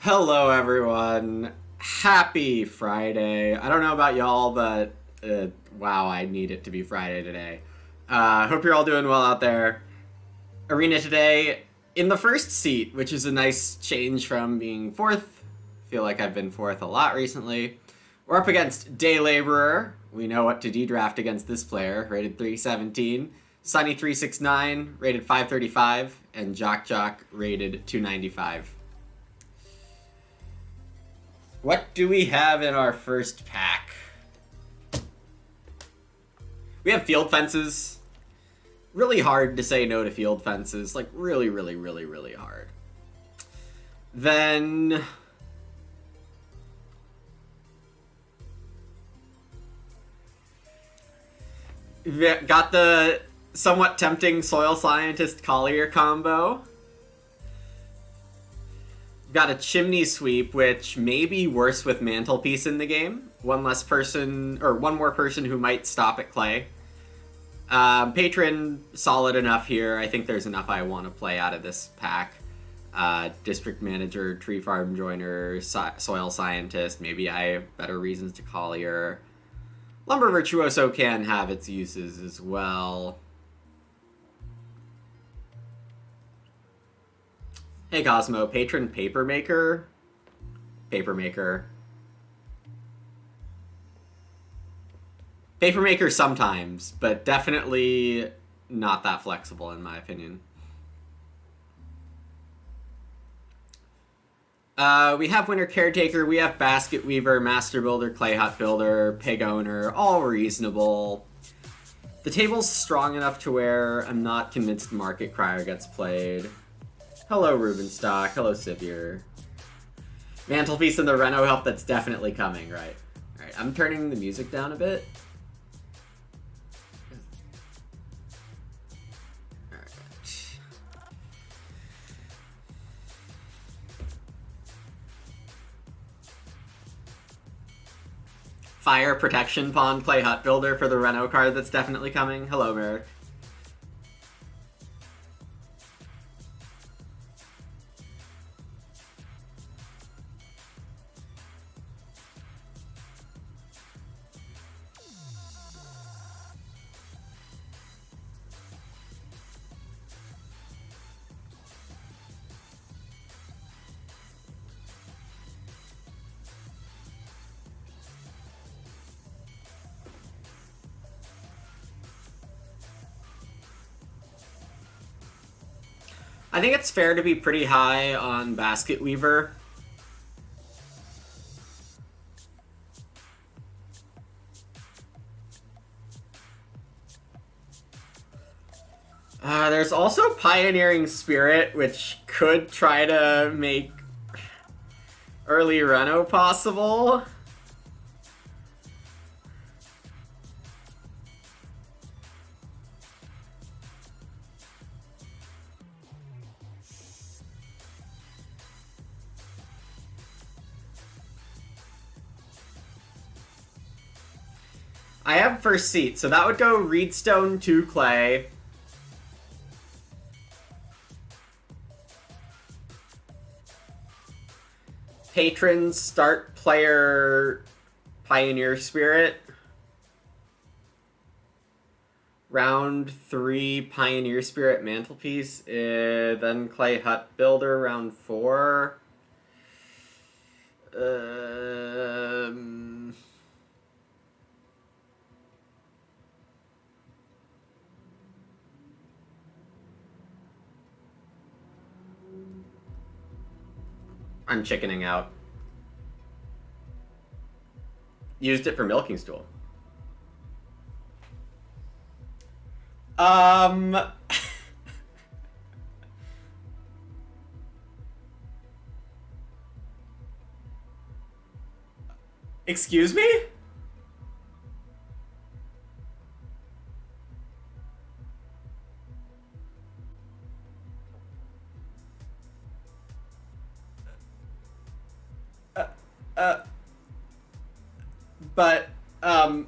Hello, everyone. Happy Friday. I don't know about y'all, but wow, I need it to be Friday today. Hope you're all doing well out there. Arena today in the first seat, which is a nice change from being fourth. Feel like I've been fourth a lot recently. We're up against Day Laborer. We know what to de-draft against this player, rated 317. Sunny 369, rated 535, and Jock Jock, rated 295. What do we have in our first pack? We have field fences. Really hard to say no to field fences. Like, really, really, really, really hard. Then we got the somewhat tempting Soil Scientist Collier combo. Got a Chimney Sweep, which may be worse with Mantelpiece in the game. One more person who might stop at Clay. Patron, solid enough here. I think there's enough I want to play out of this pack. District Manager, Tree Farm Joiner, Soil Scientist. Maybe I have better reasons to Collier. Lumber Virtuoso can have its uses as well. Hey Cosmo, Patron Papermaker? Papermaker. Papermaker sometimes, but definitely not that flexible in my opinion. We have Winter Caretaker, we have Basket Weaver, Master Builder, Clay Hut Builder, Pig Owner, all reasonable. The table's strong enough to where I'm not convinced Market Crier gets played. Hello, Rubenstock. Hello, Sivir. Mantelpiece and the Reno help, that's definitely coming, right? Alright, I'm turning the music down a bit. Alright. Fire Protection Pond, play Hut Builder for the Reno card that's definitely coming. Hello, Merrick. I think it's fair to be pretty high on Basket Weaver. There's also Pioneering Spirit, which could try to make early Reno possible. I have first seat, so that would go Reedstone to Clay. Patrons, start player Pioneer Spirit. Round 3, Pioneer Spirit Mantelpiece. Then Clay Hut Builder, round 4. I'm chickening out. Used it for Milking Stool. Excuse me? But, huh?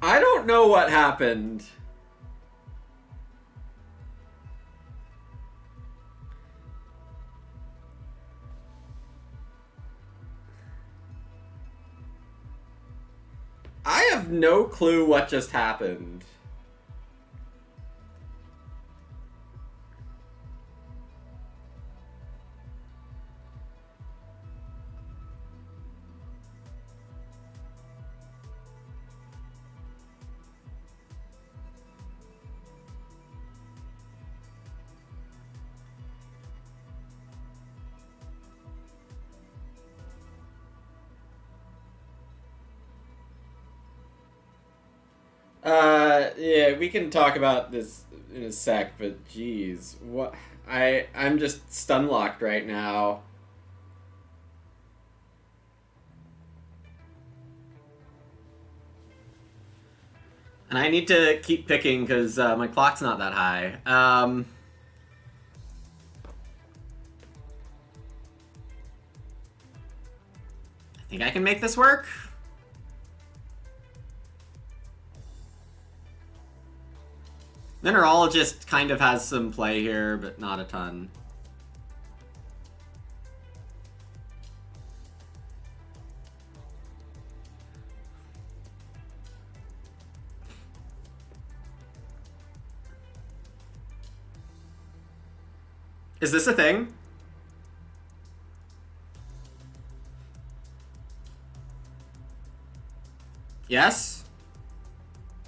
I don't know what happened. I have no clue what just happened. Yeah, we can talk about this in a sec, but geez, what? I'm just stun locked right now. And I need to keep picking because my clock's not that high. I think I can make this work. Mineralogist kind of has some play here, but not a ton. Is this a thing? Yes?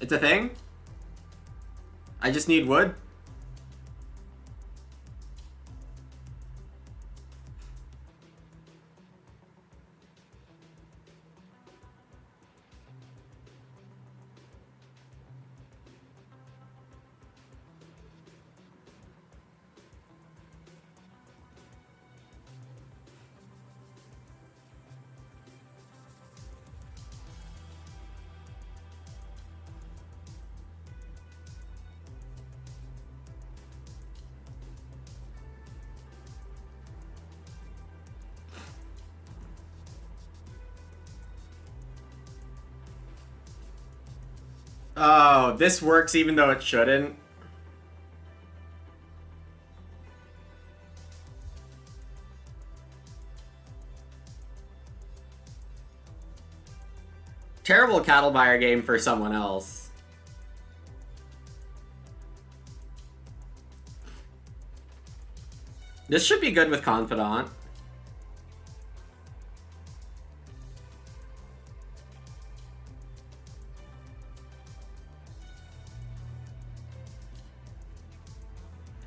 It's a thing? I just need wood? Oh, this works even though it shouldn't. Terrible cattle buyer game for someone else. This should be good with Confidant.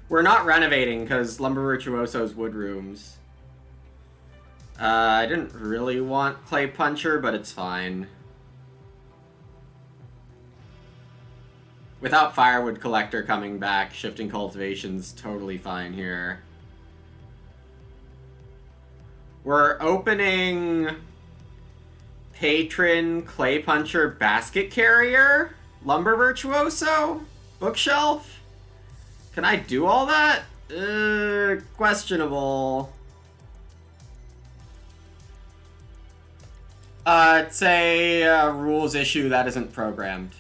We're not renovating because Lumber Virtuoso's wood rooms. I didn't really want Clay Puncher, but it's fine. Without Firewood Collector coming back, Shifting Cultivation's totally fine here. We're opening Patron, Clay Puncher, Basket Carrier, Lumber Virtuoso, Bookshelf. Can I do all that? Questionable. It's a rules issue that isn't programmed.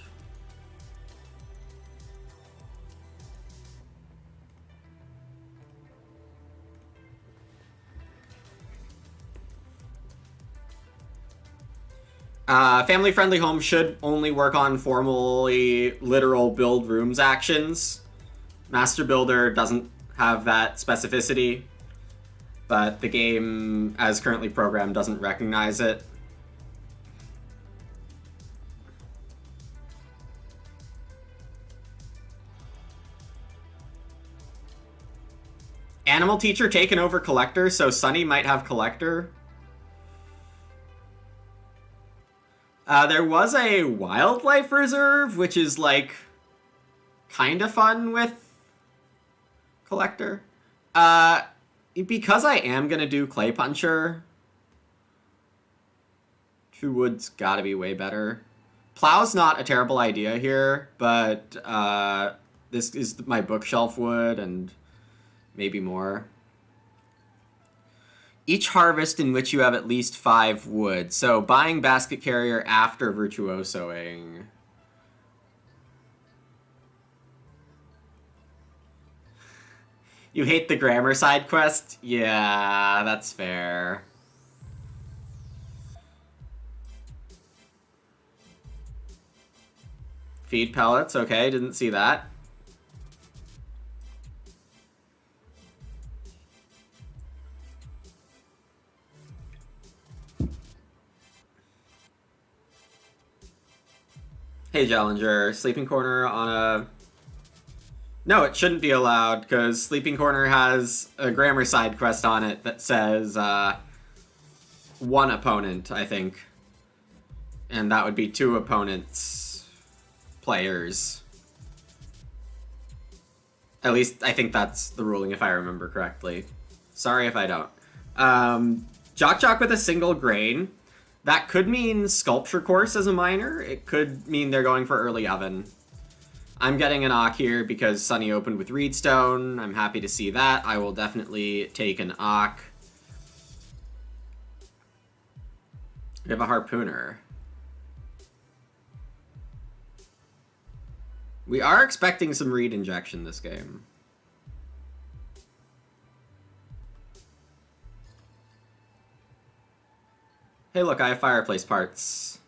Family-friendly home should only work on formally literal build rooms actions. Master Builder doesn't have that specificity, but the game, as currently programmed, doesn't recognize it. Animal Teacher taken over Collector, so Sunny might have Collector. There was a Wildlife Reserve, which is, like, kind of fun with Collector. Because I am going to do Clay Puncher, 2 wood's got to be way better. Plow's not a terrible idea here, but this is my bookshelf wood and maybe more. Each harvest in which you have at least 5 wood. So buying Basket Carrier after Virtuosoing. You hate the grammar side quest? Yeah, that's fair. Feed pellets, okay, didn't see that. Hey, Jellinger, Sleeping Corner on a... No, it shouldn't be allowed, because Sleeping Corner has a grammar side quest on it that says, one opponent, I think. And that would be 2 opponents, players. At least, I think that's the ruling, if I remember correctly. Sorry if I don't. Jock Jock with a single grain. That could mean Sculpture Course as a minor. It could mean they're going for Early Oven. I'm getting an Ock here because Sunny opened with Reedstone. I'm happy to see that. I will definitely take an Ock. We have a Harpooner. We are expecting some Reed injection this game. Hey, look, I have fireplace parts.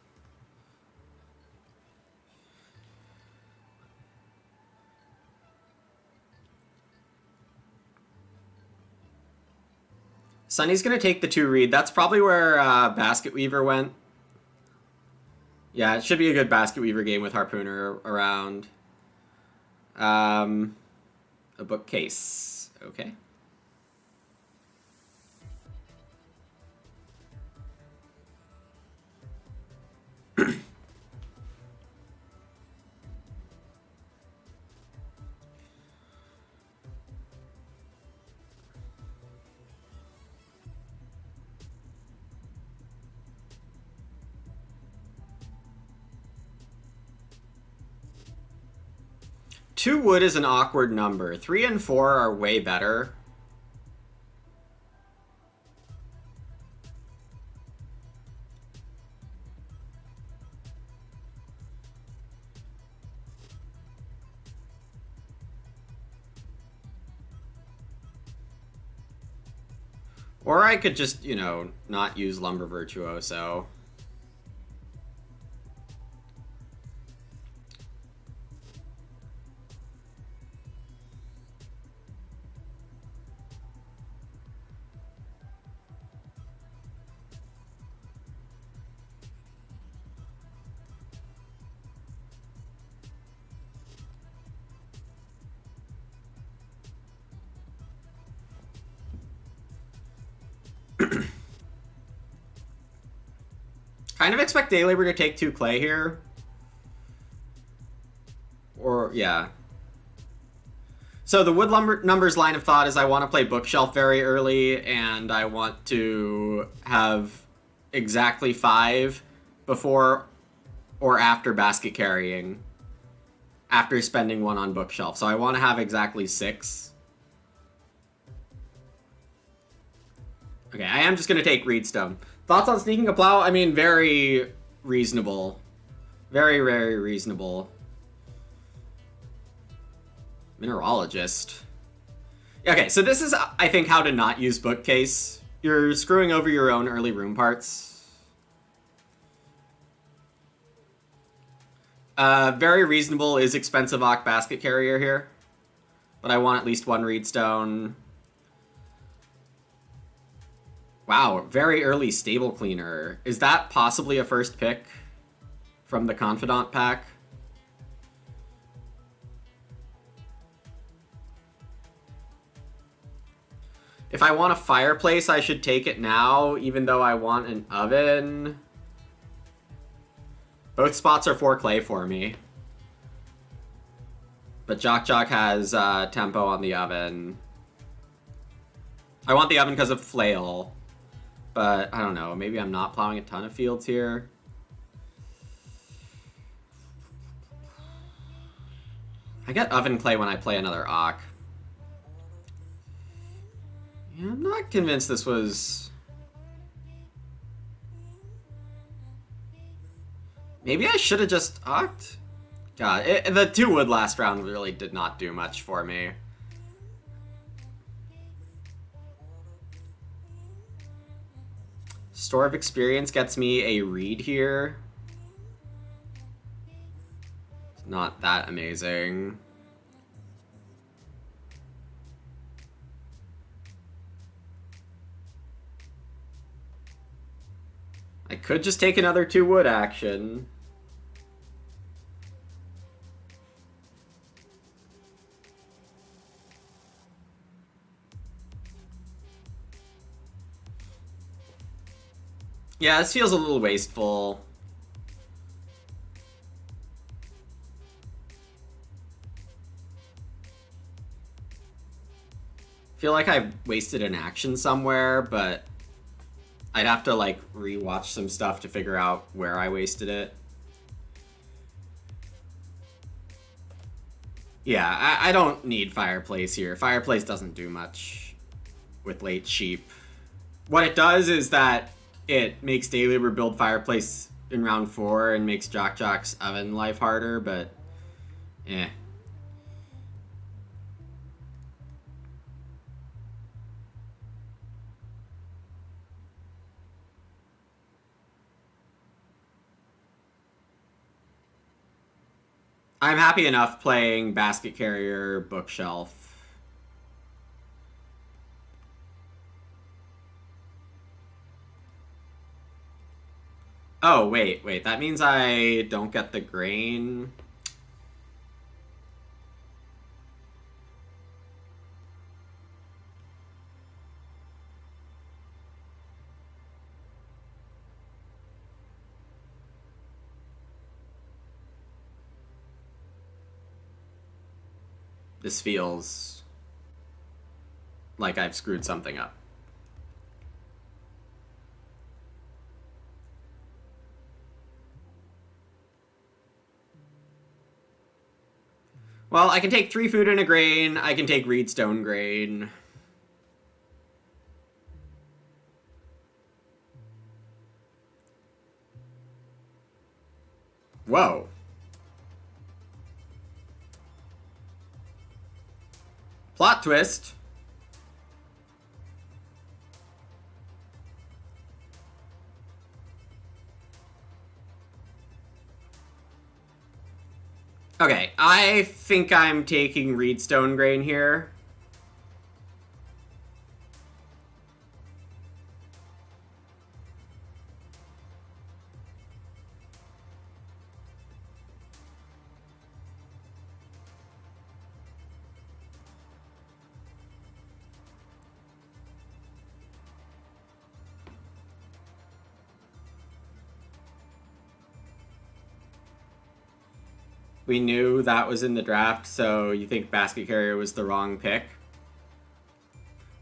Sunny's gonna take the 2 Reed. That's probably where Basket Weaver went. Yeah, it should be a good Basket Weaver game with Harpooner around. A bookcase. Okay. Two wood is an awkward number. 3 and 4 are way better. Or I could just, you know, not use Lumber Virtuoso. Kind of expect Day Labor to take 2 clay here. Or, yeah. So the wood lumber numbers line of thought is I want to play Bookshelf very early, and I want to have exactly 5 before or after basket carrying, after spending 1 on Bookshelf. So I want to have exactly 6. Okay, I am just going to take Reedstone. Thoughts on sneaking a plow? I mean, very reasonable. Very, very reasonable. Mineralogist. Okay, so this is, I think, how to not use Bookcase. You're screwing over your own early room parts. Very reasonable is expensive Ock Basket Carrier here. But I want at least 1 Reedstone. Wow, very early Stable Cleaner. Is that possibly a first pick from the Confidant pack? If I want a fireplace, I should take it now, even though I want an oven. Both spots are 4 clay for me. But Jock Jock has tempo on the oven. I want the oven because of Flail. But, I don't know, maybe I'm not plowing a ton of fields here. I get oven clay when I play another Ock. Yeah, I'm not convinced this was... Maybe I should have just Ocked? God, the 2 wood last round really did not do much for me. Store of Experience gets me a read here. It's not that amazing. I could just take another 2 wood action. Yeah, this feels a little wasteful. Feel like I wasted an action somewhere, but I'd have to like rewatch some stuff to figure out where I wasted it. Yeah, I don't need Fireplace here. Fireplace doesn't do much with late sheep. What it does is that it makes Daily rebuild Fireplace in round 4 and makes Jock Jock's Oven life harder, but eh. I'm happy enough playing Basket Carrier, Bookshelf. Oh, wait. That means I don't get the grain. This feels like I've screwed something up. Well, I can take 3 food and a grain. I can take Reedstone grain. Whoa. Plot twist. Okay, I think I'm taking Reedstone grain here. We knew that was in the draft, so you think Basket Carrier was the wrong pick?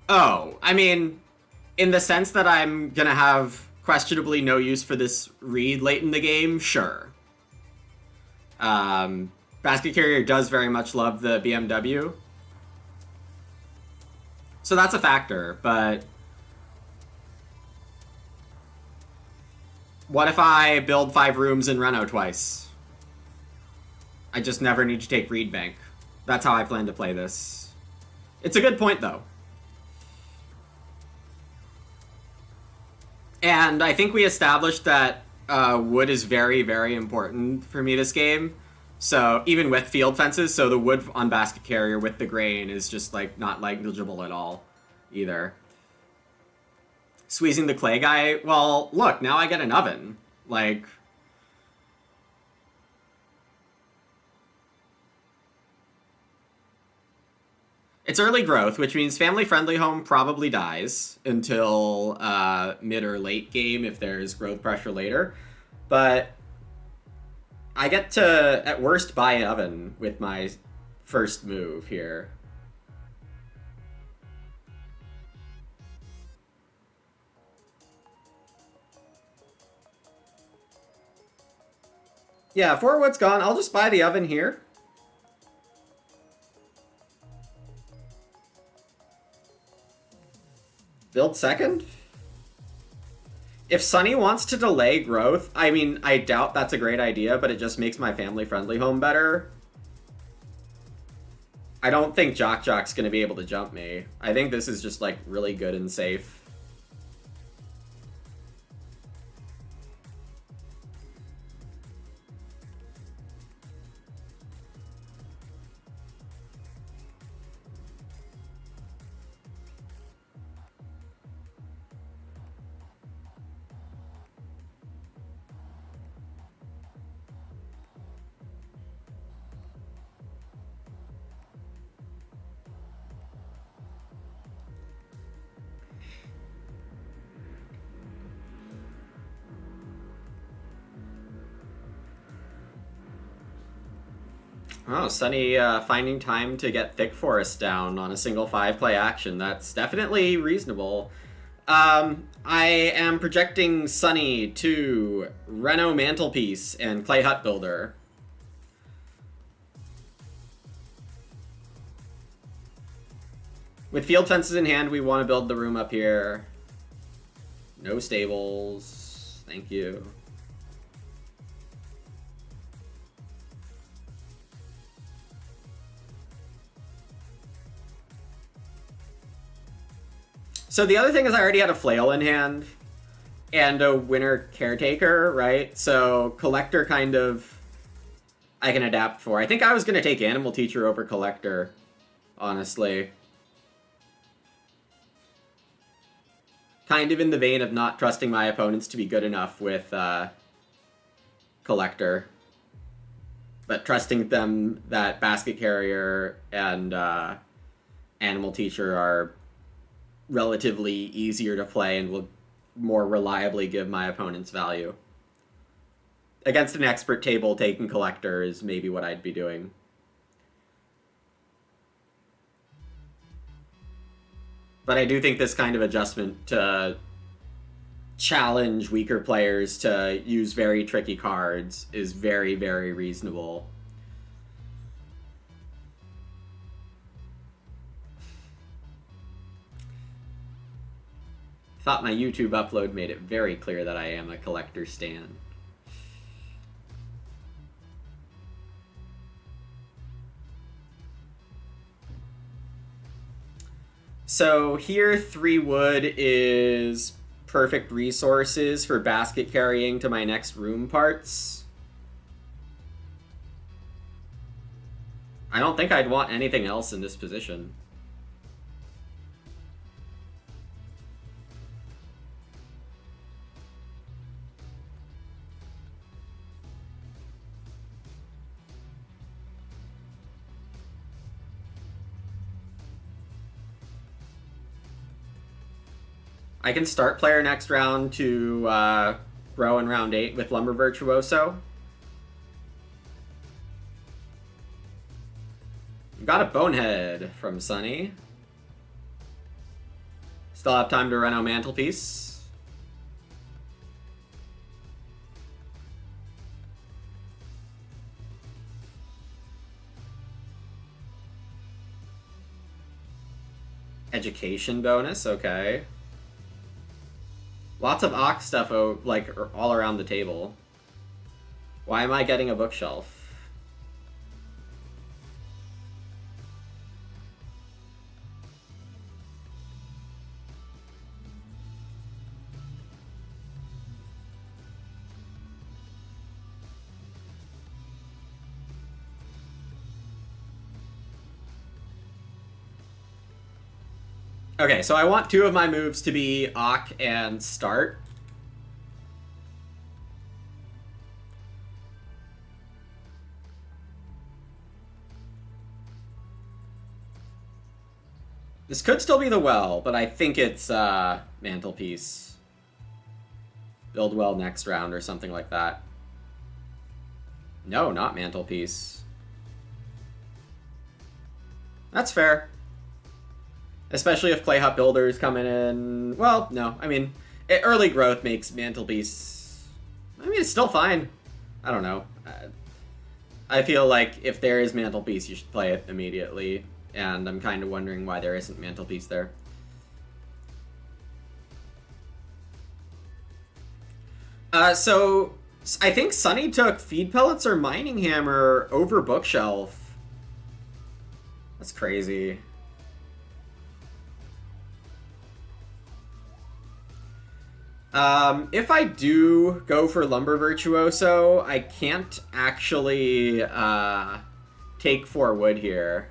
Oh, I mean, in the sense that I'm gonna have questionably no use for this read late in the game, sure. Basket Carrier does very much love the BMW. So that's a factor, but what if I build 5 rooms in Reno twice? I just never need to take Reed Bank. That's how I plan to play this. It's a good point, though. And I think we established that wood is very, very important for me this game. So even with field fences, so the wood on Basket Carrier with the grain is just like not negligible at all either. Squeezing the clay guy, well, look, now I get an oven. Like, it's early growth, which means family-friendly home probably dies until mid or late game if there's growth pressure later. But I get to, at worst, buy an oven with my first move here. Yeah, 4 wood's gone. I'll just buy the oven here. Build second? If Sunny wants to delay growth, I mean, I doubt that's a great idea, but it just makes my family-friendly home better. I don't think Jock Jock's going to be able to jump me. I think this is just, like, really good and safe. Oh, Sunny finding time to get Thick Forest down on a single 5 play action. That's definitely reasonable. I am projecting Sunny to Reno Mantelpiece and Clay Hut Builder. With field fences in hand, we want to build the room up here. No stables. Thank you. So the other thing is I already had a Flail in hand and a Winter Caretaker, right? So Collector kind of I can adapt for. I think I was going to take Animal Teacher over Collector, honestly. Kind of in the vein of not trusting my opponents to be good enough with Collector, but trusting them that Basket Carrier and Animal Teacher are relatively easier to play and will more reliably give my opponents value. Against an expert table, taking Collector is maybe what I'd be doing. But I do think this kind of adjustment to challenge weaker players to use very tricky cards is very, very reasonable. Thought my YouTube upload made it very clear that I am a Collector stan. So here 3 wood is perfect resources for basket carrying to my next room parts. I don't think I'd want anything else in this position. I can start player next round to grow in round 8 with Lumber Virtuoso. Got a Bonehead from Sunny. Still have time to Reno Mantelpiece. Education bonus, okay. Lots of Ox stuff, like, all around the table. Why am I getting a bookshelf? Okay, so I want 2 of my moves to be Ock and Start. This could still be the Well, but I think it's Mantelpiece. Build Well next round or something like that. No, not Mantelpiece. That's fair. Especially if Clay Hut Builder's coming in. Well, no. I mean, early growth makes Mantelpiece... I mean, it's still fine. I don't know. I feel like if there is Mantelpiece, you should play it immediately. And I'm kind of wondering why there isn't Mantelpiece there. So I think Sunny took Feed Pellets or Mining Hammer over Bookshelf. That's crazy. If I do go for Lumber Virtuoso, I can't actually take 4 wood here.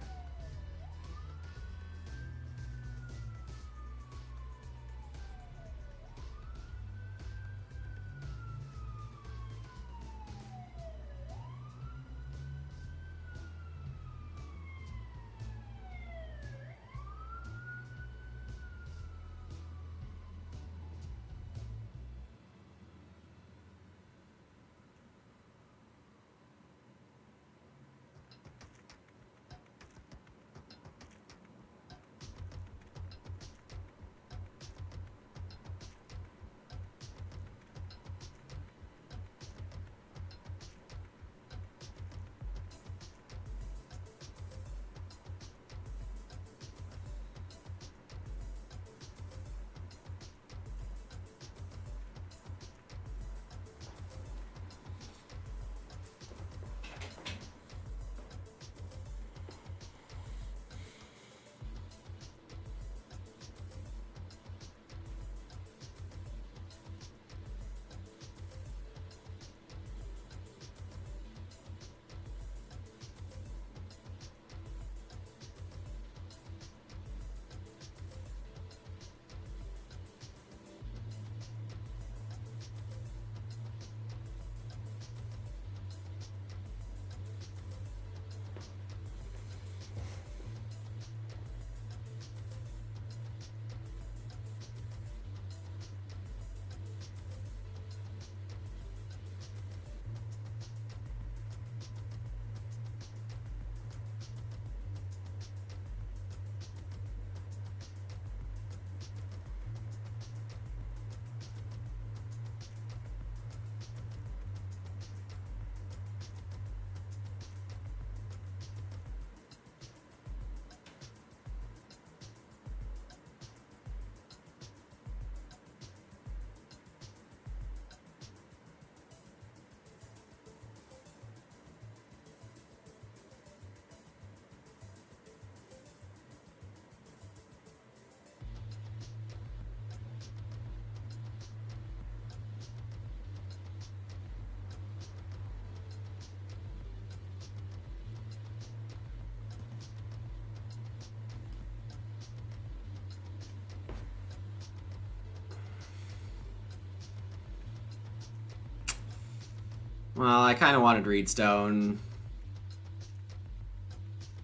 Well, I kind of wanted Reedstone.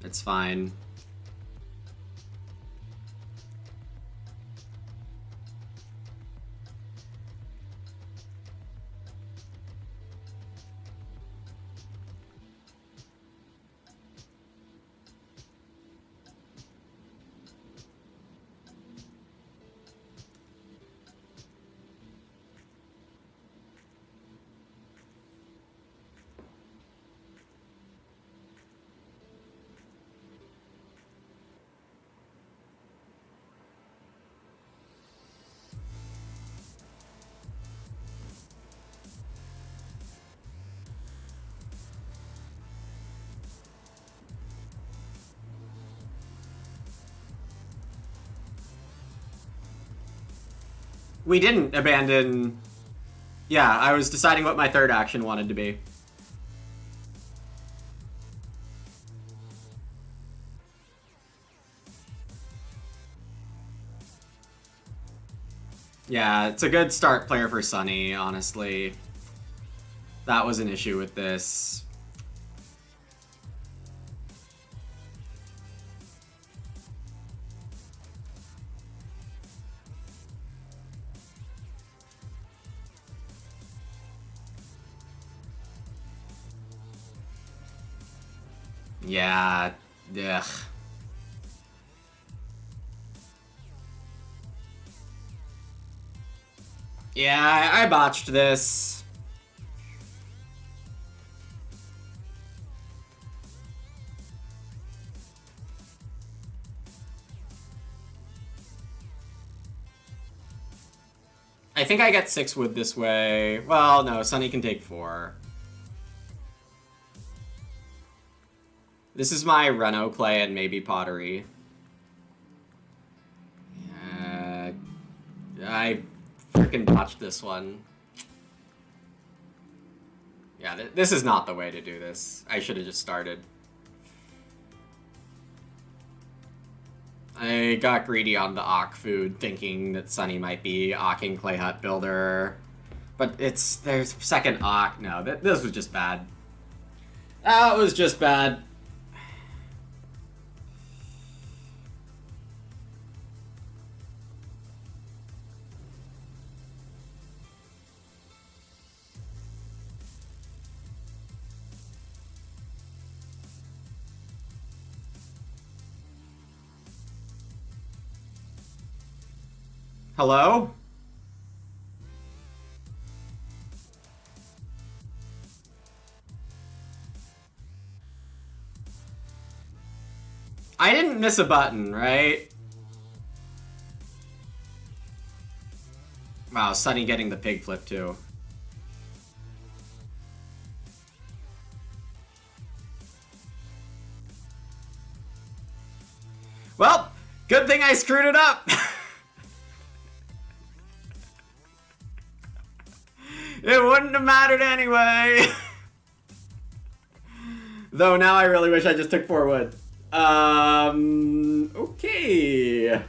It's fine. We didn't abandon... Yeah, I was deciding what my third action wanted to be. Yeah, it's a good start player for Sunny, honestly. That was an issue with this. Yeah, ugh. Yeah, I botched this. I think I get 6 wood this way. Well, no, Sunny can take 4. This is my Reno clay and maybe pottery. I freaking botched this one. Yeah, this is not the way to do this. I should have just started. I got greedy on the Auk food, thinking that Sunny might be Auking Clay Hut Builder. But there's second Auk. No, this was just bad. That was just bad. Hello? I didn't miss a button, right? Wow, Sunny getting the pig flip too. Well, good thing I screwed it up. It wouldn't have mattered anyway. Though now I really wish I just took 4 wood. Okay.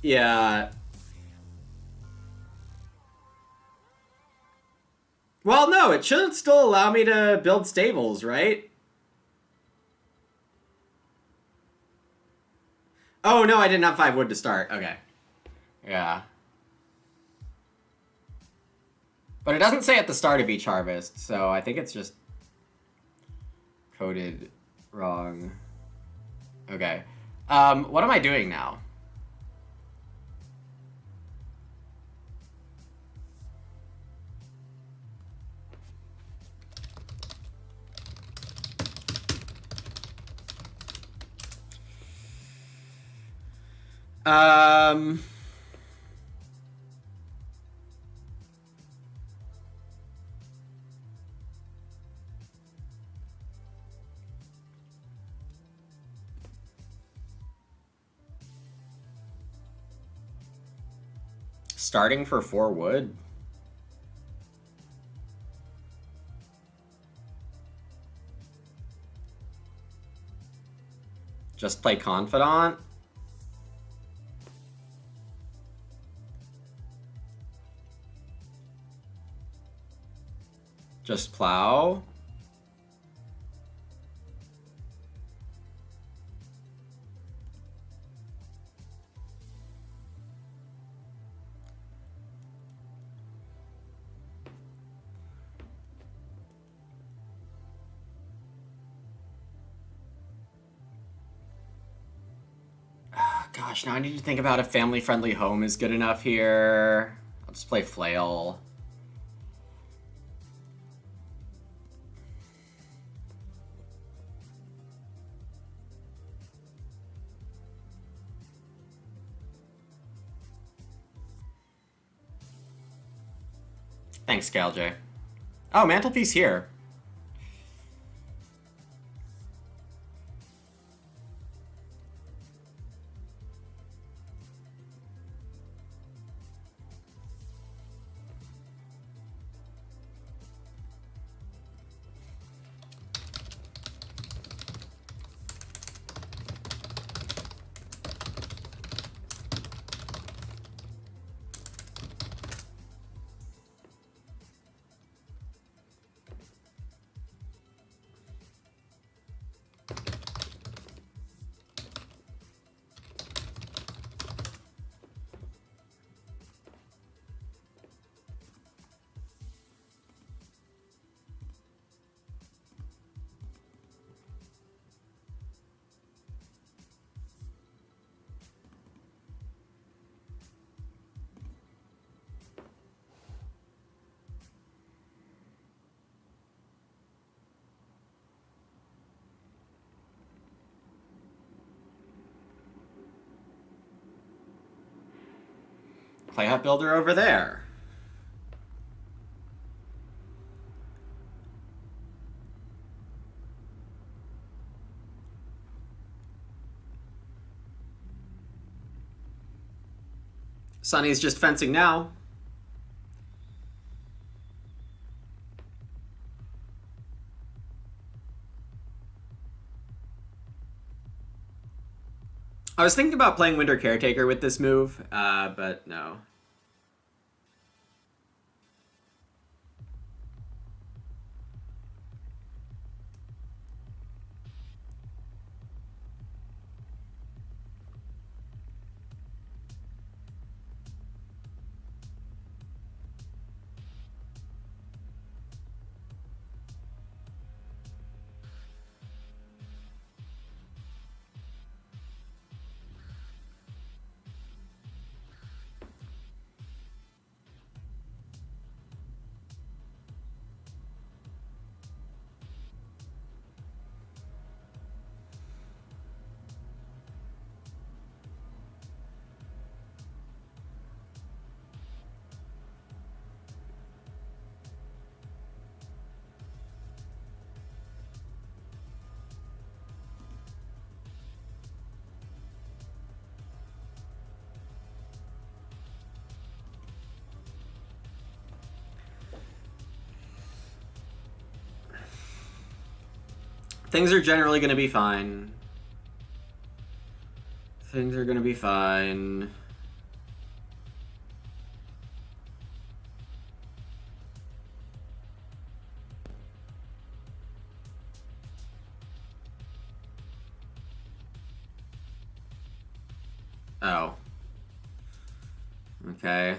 Yeah. Well, no, it should still allow me to build stables, right? Oh, no, I didn't have 5 wood to start. Okay. Yeah. But it doesn't say at the start of each harvest, so I think it's just coded wrong. Okay. What am I doing now? Starting for 4 wood? Just play Confidant. Just plow. Gosh, now I need to think about if family-friendly home is good enough here. I'll just play Flail. Thanks, CalJ. Oh, Mantelpiece here. Playhouse Builder over there. Sunny's just fencing now. I was thinking about playing Winter Caretaker with this move, but no. Things are generally going to be fine. Things are going to be fine. Oh. Okay.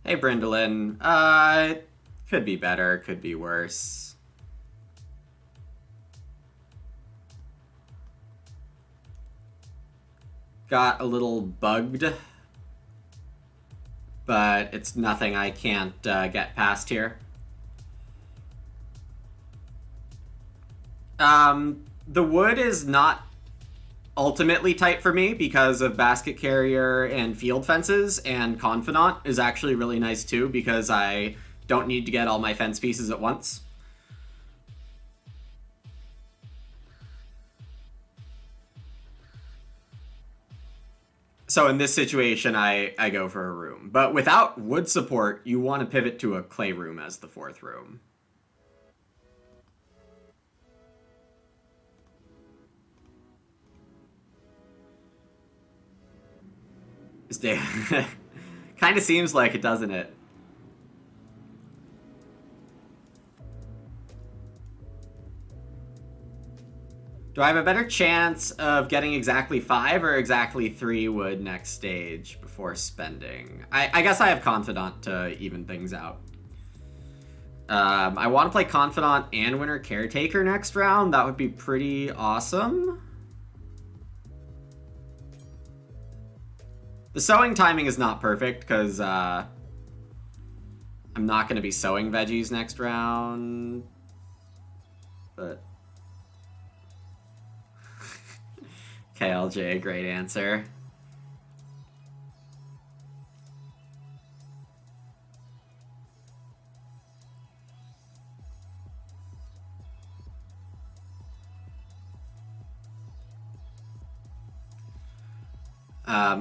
Hey, Brindalin. Could be better, could be worse. Got a little bugged, but it's nothing I can't get past here. The wood is not ultimately tight for me because of Basket Carrier and Field Fences, and Confidant is actually really nice too because I don't need to get all my fence pieces at once. So in this situation, I go for a room. But without wood support, you want to pivot to a clay room as the fourth room. Kind of seems like it, doesn't it? Do I have a better chance of getting exactly 5 or exactly 3 wood next stage before spending? I guess I have Confidant to even things out. I want to play Confidant and Winter Caretaker next round. That would be pretty awesome. The sowing timing is not perfect because I'm not going to be sowing veggies next round. But KLJ, great answer.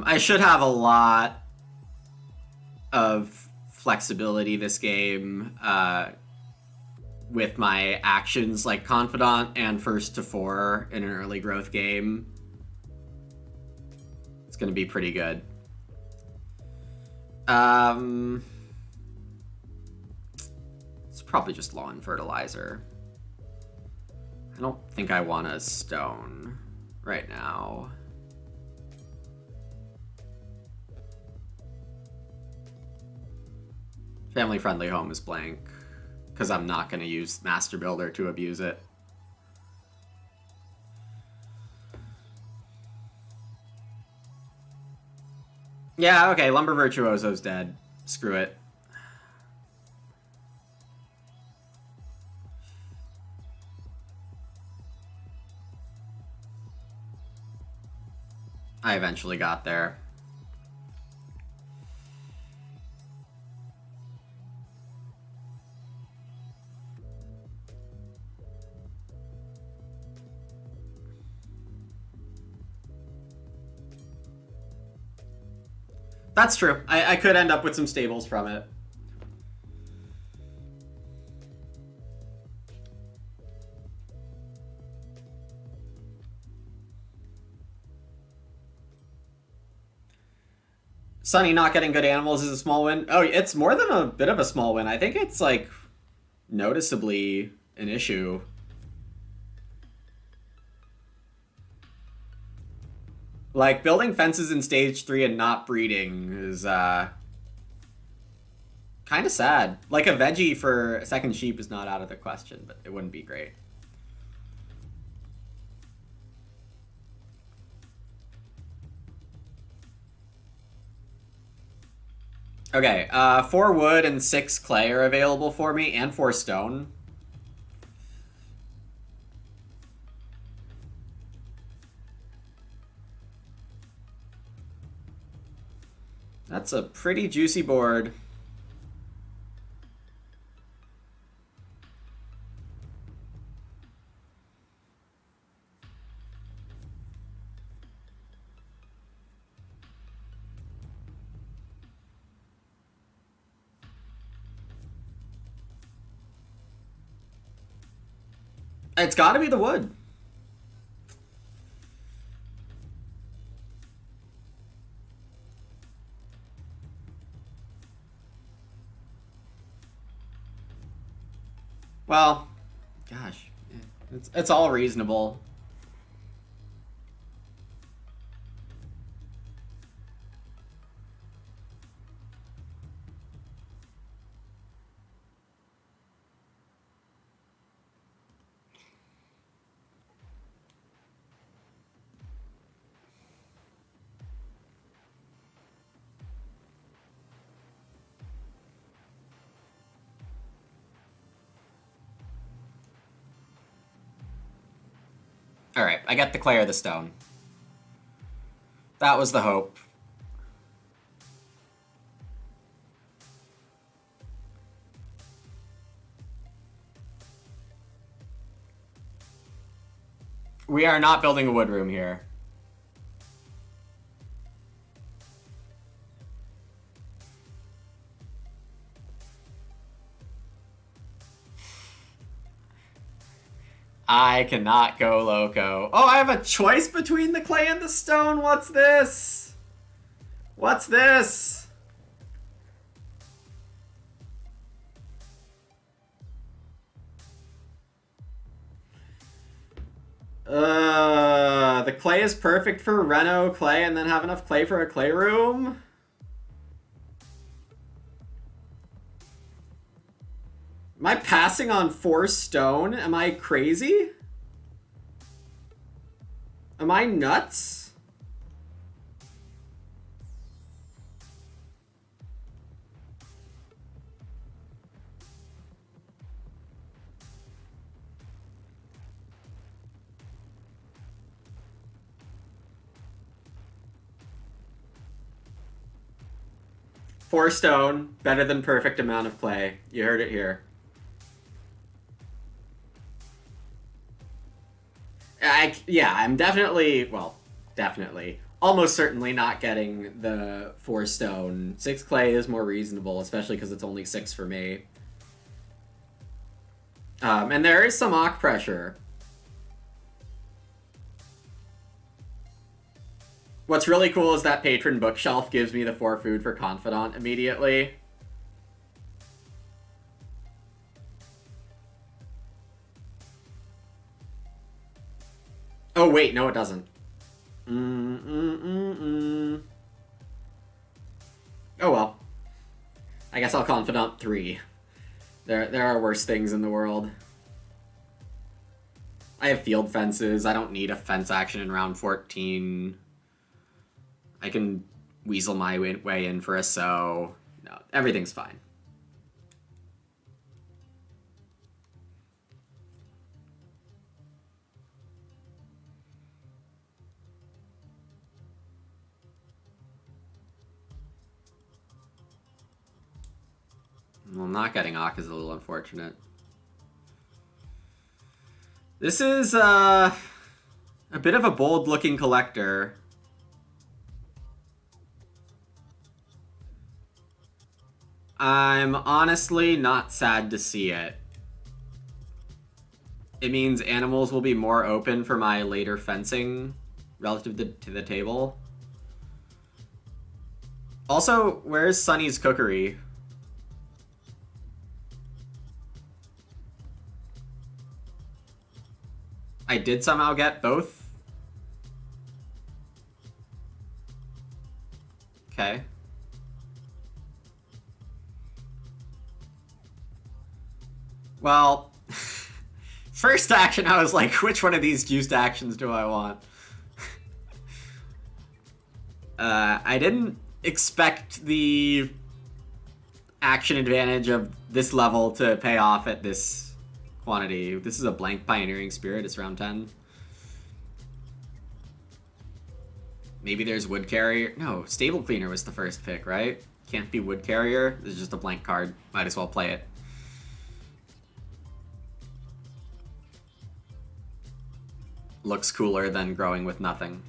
I should have a lot of flexibility this game with my actions, like Confidant and First to 4 in an early growth game. It's going to be pretty good. It's probably just low on fertilizer. I don't think I want a stone right now. Family-friendly home is blank, because I'm not going to use Master Builder to abuse it. Yeah, okay, Lumber Virtuoso's dead. Screw it. I eventually got there. That's true. I could end up with some stables from it. Sunny not getting good animals is a small win. Oh, it's more than a bit of a small win. I think it's, like, noticeably an issue. Like, building fences in stage 3 and not breeding is, kind of sad. Like, a veggie for a second sheep is not out of the question, but it wouldn't be great. Okay, 4 wood and 6 clay are available for me, and 4 stone. That's a pretty juicy board. It's gotta be the wood. Well, gosh, it's all reasonable. Alright, I got the clay or the stone. That was the hope. We are not building a wood room here. I cannot go loco. Oh, I have a choice between the clay and the stone. What's this? What's this? The clay is perfect for Reno clay and then have enough clay for a clay room? Am I passing on 4 stone? Am I crazy? Am I nuts? Four stone, better than perfect amount of clay. You heard it here. Yeah, I'm definitely, well, definitely, almost certainly not getting the 4 stone. 6 clay is more reasonable, especially because it's only 6 for me. And there is some Ock pressure. What's really cool is that Patron Bookshelf gives me the 4 food for Confidant immediately. Oh, wait, no, it doesn't. Oh, well. I guess I'll Confidant 3. There are worse things in the world. I have field fences. I don't need a fence action in round 14. I can weasel my way in for a sow. No, everything's fine. Well, not getting Ock is a little unfortunate. This is a bit of a bold-looking collector. I'm honestly not sad to see it. It means animals will be more open for my later fencing relative to the table. Also, where's Sunny's cookery? I did somehow get both. Okay. Well, first action I was like, which one of these juiced actions do I want? I didn't expect the action advantage of this level to pay off at this quantity. This is a blank Pioneering Spirit. It's round 10. Maybe there's Wood Carrier. No, Stable Cleaner was the first pick, right? Can't be Wood Carrier. This is just a blank card. Might as well play it. Looks cooler than growing with nothing.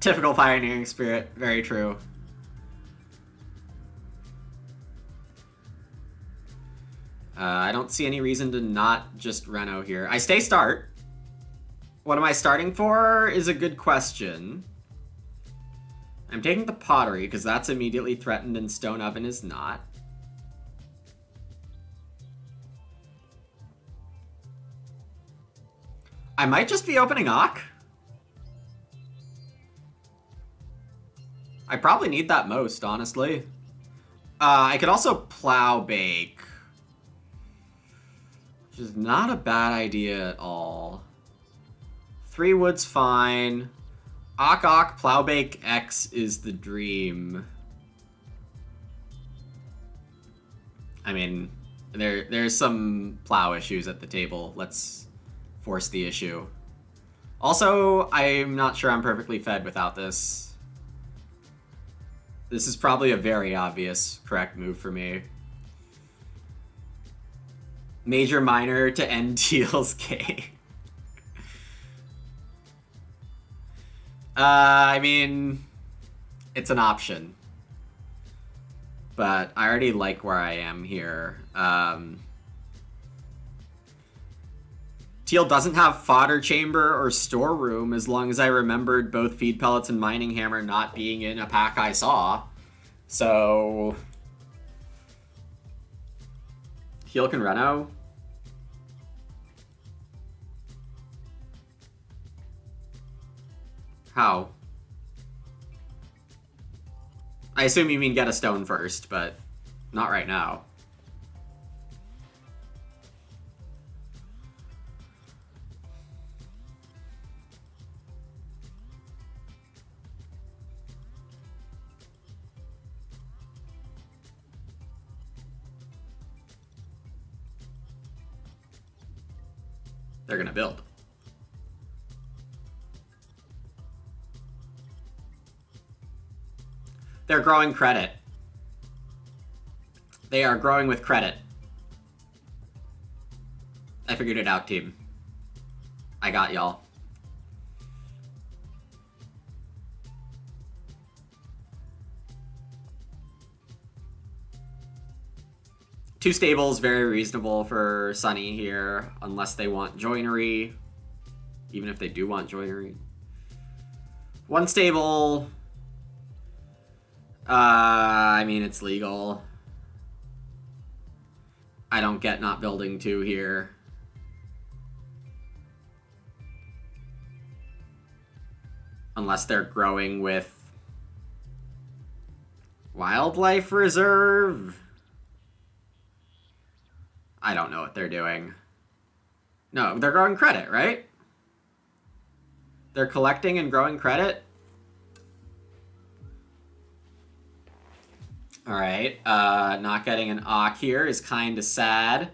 Typical Pioneering Spirit, very true. I don't see any reason to not just Reno here. I stay start. What am I starting for is a good question. I'm taking the Pottery because that's immediately threatened and Stone Oven is not. I might just be opening Ock. I probably need that most, honestly. I could also Plow Bake, which is not a bad idea at all. 3 wood's fine. Ock, Plow Bake X is the dream. I mean, there's some plow issues at the table. Let's force the issue. Also, I'm not sure I'm perfectly fed without this. This is probably a very obvious correct move for me. Major Minor to end Teal's K. I mean, it's an option. But I already like where I am here. Teal doesn't have fodder chamber or storeroom as long as I remembered both feed pellets and mining hammer not being in a pack I saw. So... Heal can Reno. How? I assume you mean get a stone first, but not right now. They're gonna build. They're growing credit. They are growing with credit. I figured it out, team. I got y'all. Two stables, very reasonable for Sunny here, unless they want joinery. Even if they do want joinery. One stable... I mean, it's legal. I don't get not building two here. Unless they're growing with wildlife reserve. I don't know what they're doing. No, they're growing credit, right? They're collecting and growing credit? Alright, not getting an Ock here is kinda sad.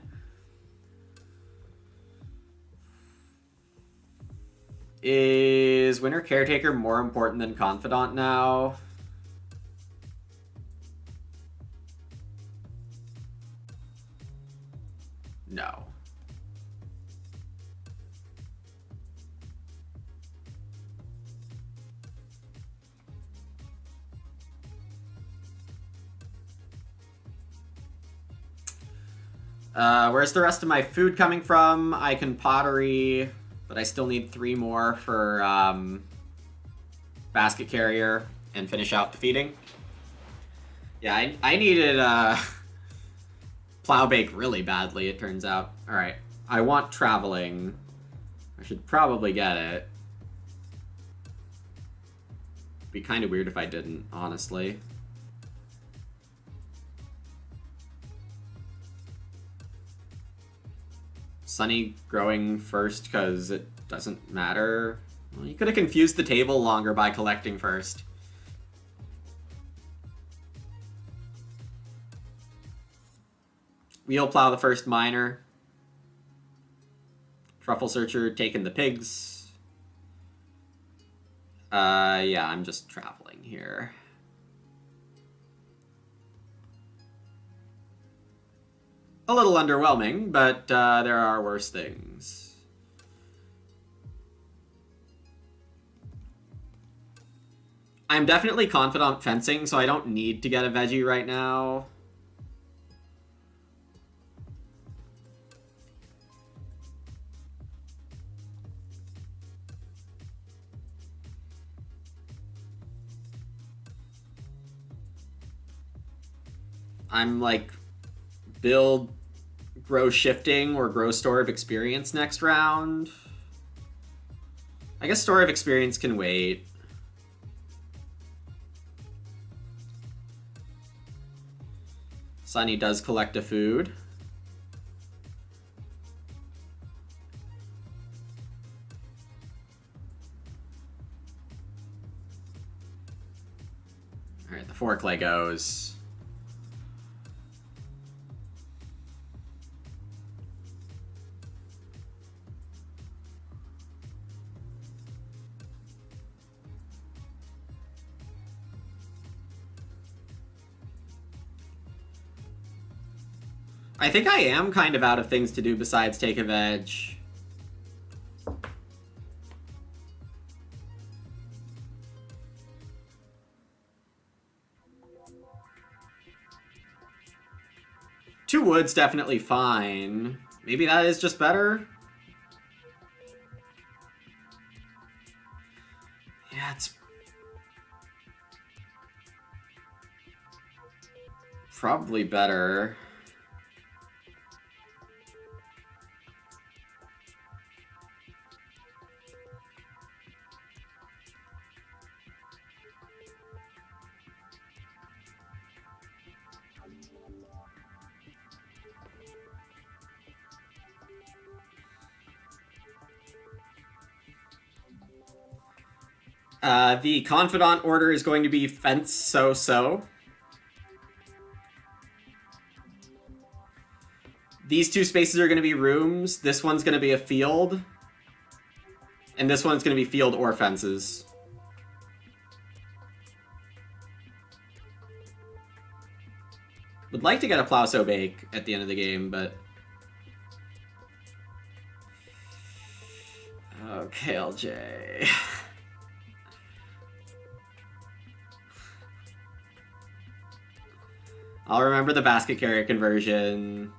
Is Winter Caretaker more important than Confidant now? No. Where's the rest of my food coming from? I can pottery, but I still need 3 more for basket carrier and finish out the feeding. Yeah, I needed plow bake really badly, it turns out. Alright, I want traveling. I should probably get it. Be kind of weird if I didn't, honestly. Sunny growing first because it doesn't matter. Well, you could have confused the table longer by collecting first. Wheel plow the first miner. Truffle searcher taking the pigs. Yeah, I'm just traveling here. A little underwhelming, but there are worse things. I'm definitely confident fencing, so I don't need to get a veggie right now. I'm like... build, grow shifting, or grow store of experience next round. I guess store of experience can wait. Sunny does collect a food. Alright, the fork Legos. I think I am kind of out of things to do besides take a veg. 2 wood's definitely fine. Maybe that is just better? Yeah, it's probably better. The Confidant order is going to be fence so-so. These 2 spaces are going to be rooms. This one's going to be a field. And this one's going to be field or fences. Would like to get a Plow So Bake at the end of the game, but... Oh, KLJ... I'll remember the basket carrier conversion.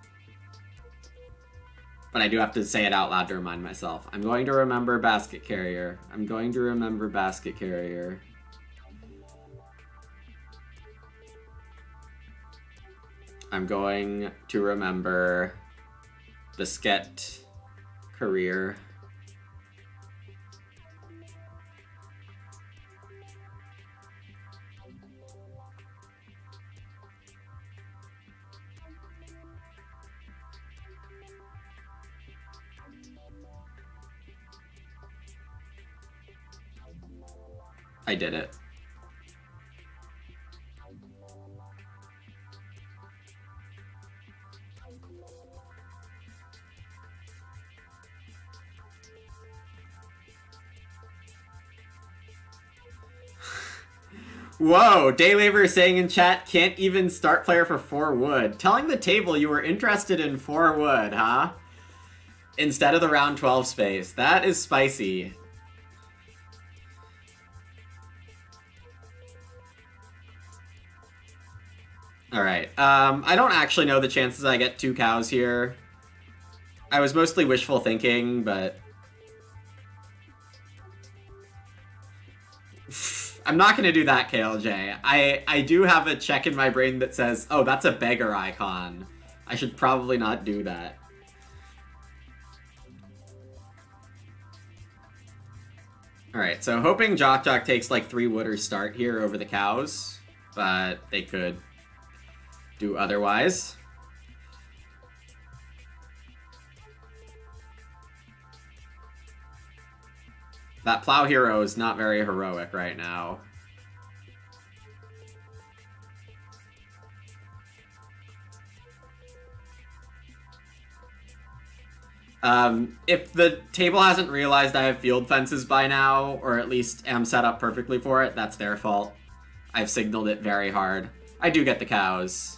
But I do have to say it out loud to remind myself. I'm going to remember basket carrier. I'm going to remember basket carrier. I'm going to remember Biscuit career. I did it. Whoa, Day Labor saying in chat, can't even start player for 4 wood. Telling the table you were interested in 4 wood, huh? Instead of the round 12 space. That is spicy. Alright, I don't actually know the chances I get 2 cows here. I was mostly wishful thinking, but... I'm not gonna do that, KLJ. I do have a check in my brain that says, oh, that's a beggar icon. I should probably not do that. Alright, so hoping Jock Jock takes like 3 wood or start here over the cows, but they could do otherwise. That Plow Hero is not very heroic right now. If the table hasn't realized I have field fences by now, or at least am set up perfectly for it, that's their fault. I've signaled it very hard. I do get the cows.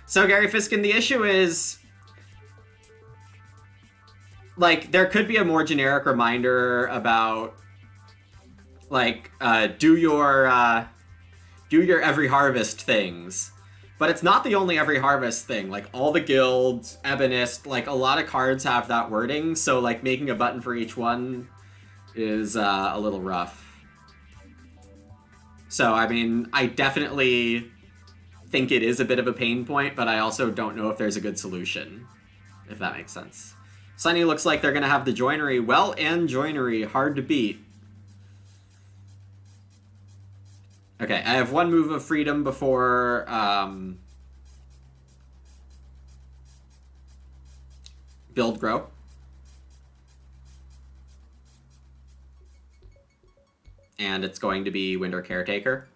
So, Gary Fiskin, the issue is... like, there could be a more generic reminder about, like, do your every harvest things. But it's not the only every harvest thing. Like, all the guilds, Ebonist, like, a lot of cards have that wording, so, like, making a button for each one is a little rough. So, I mean, I definitely think it is a bit of a pain point, but I also don't know if there's a good solution, if that makes sense. Sunny looks like they're going to have the joinery. Well, and joinery, hard to beat. Okay, I have 1 move of freedom before build grow. And it's going to be Winter Caretaker.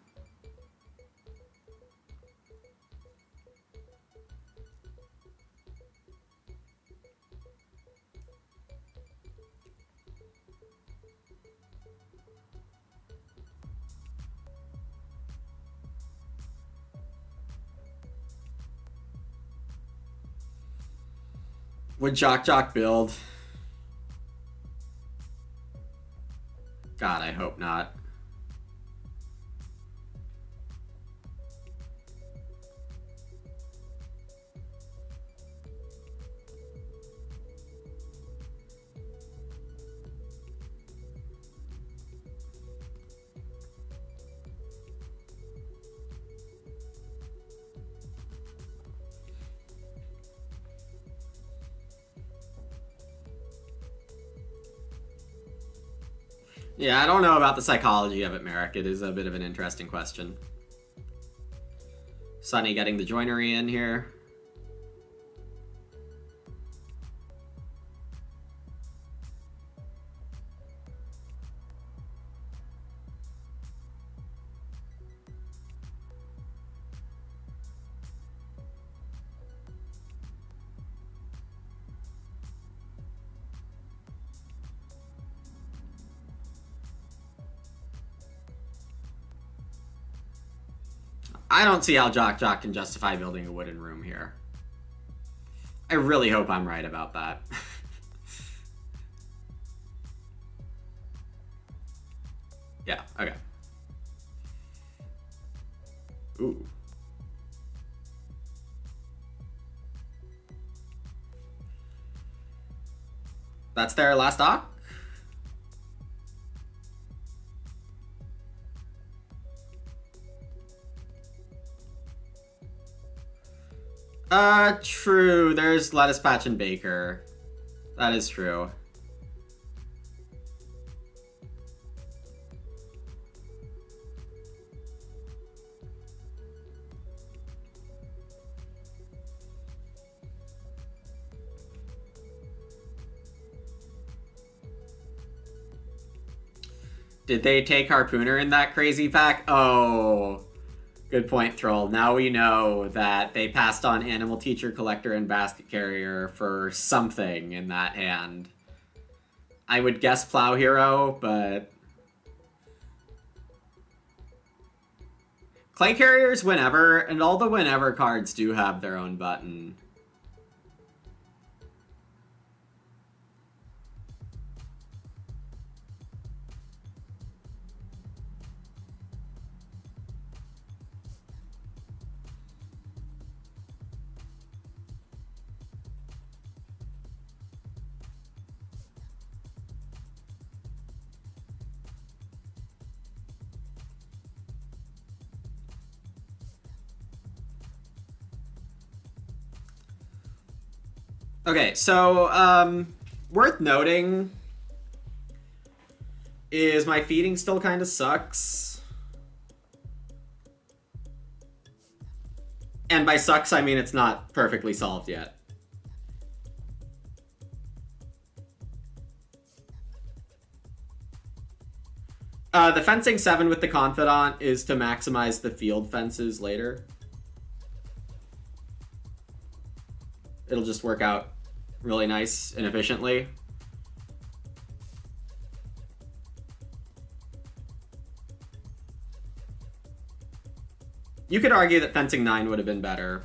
Would Jock Jock build? God, I hope not. Yeah, I don't know about the psychology of it, Merrick. It is a bit of an interesting question. Sunny getting the joinery in here. I don't see how Jock Jock can justify building a wooden room here. I really hope I'm right about that. Yeah, okay. Ooh. That's their last dock? True. There's Lettuce Patch and Baker. That is true. Did they take Harpooner in that crazy pack? Oh, good point, Troll. Now we know that they passed on Animal Teacher, Collector, and Basket Carrier for something in that hand. I would guess Plow Hero, but... Clay Carriers whenever, and all the whenever cards do have their own button. Okay, so, worth noting is my feeding still kind of sucks. And by sucks, I mean it's not perfectly solved yet. The fencing 7 with the Confidant is to maximize the field fences later. It'll just work out really nice and efficiently. You could argue that fencing 9 would have been better.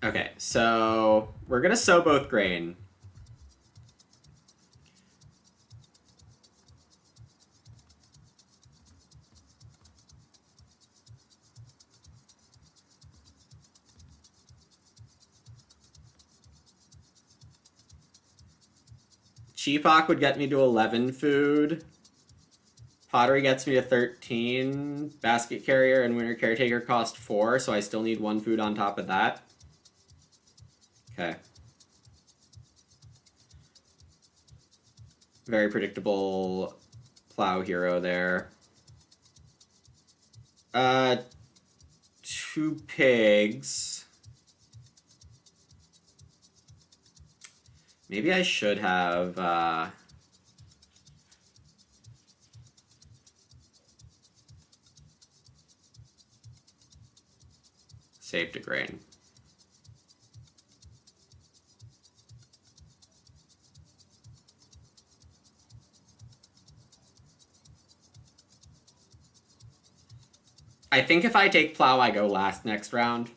Okay, so we're gonna sow both grain. Cheepock would get me to 11 food. Pottery gets me to 13. Basket Carrier and Winter Caretaker cost 4, so I still need 1 food on top of that. Okay. Very predictable Plow Hero there. 2 pigs. Maybe I should have, saved a grain. I think if I take Plow, I go last next round.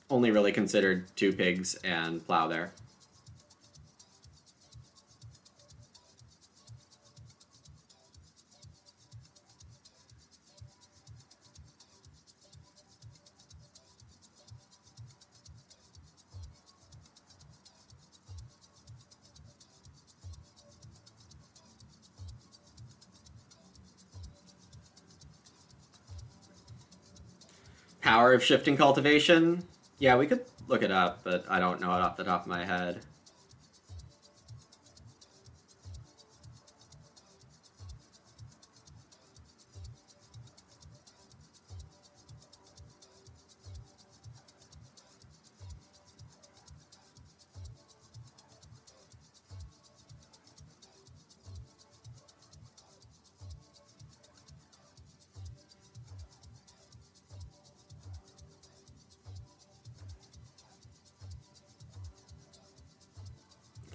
Only only really considered 2 pigs and plow there. Power of shifting cultivation? Yeah, we could look it up, but I don't know it off the top of my head.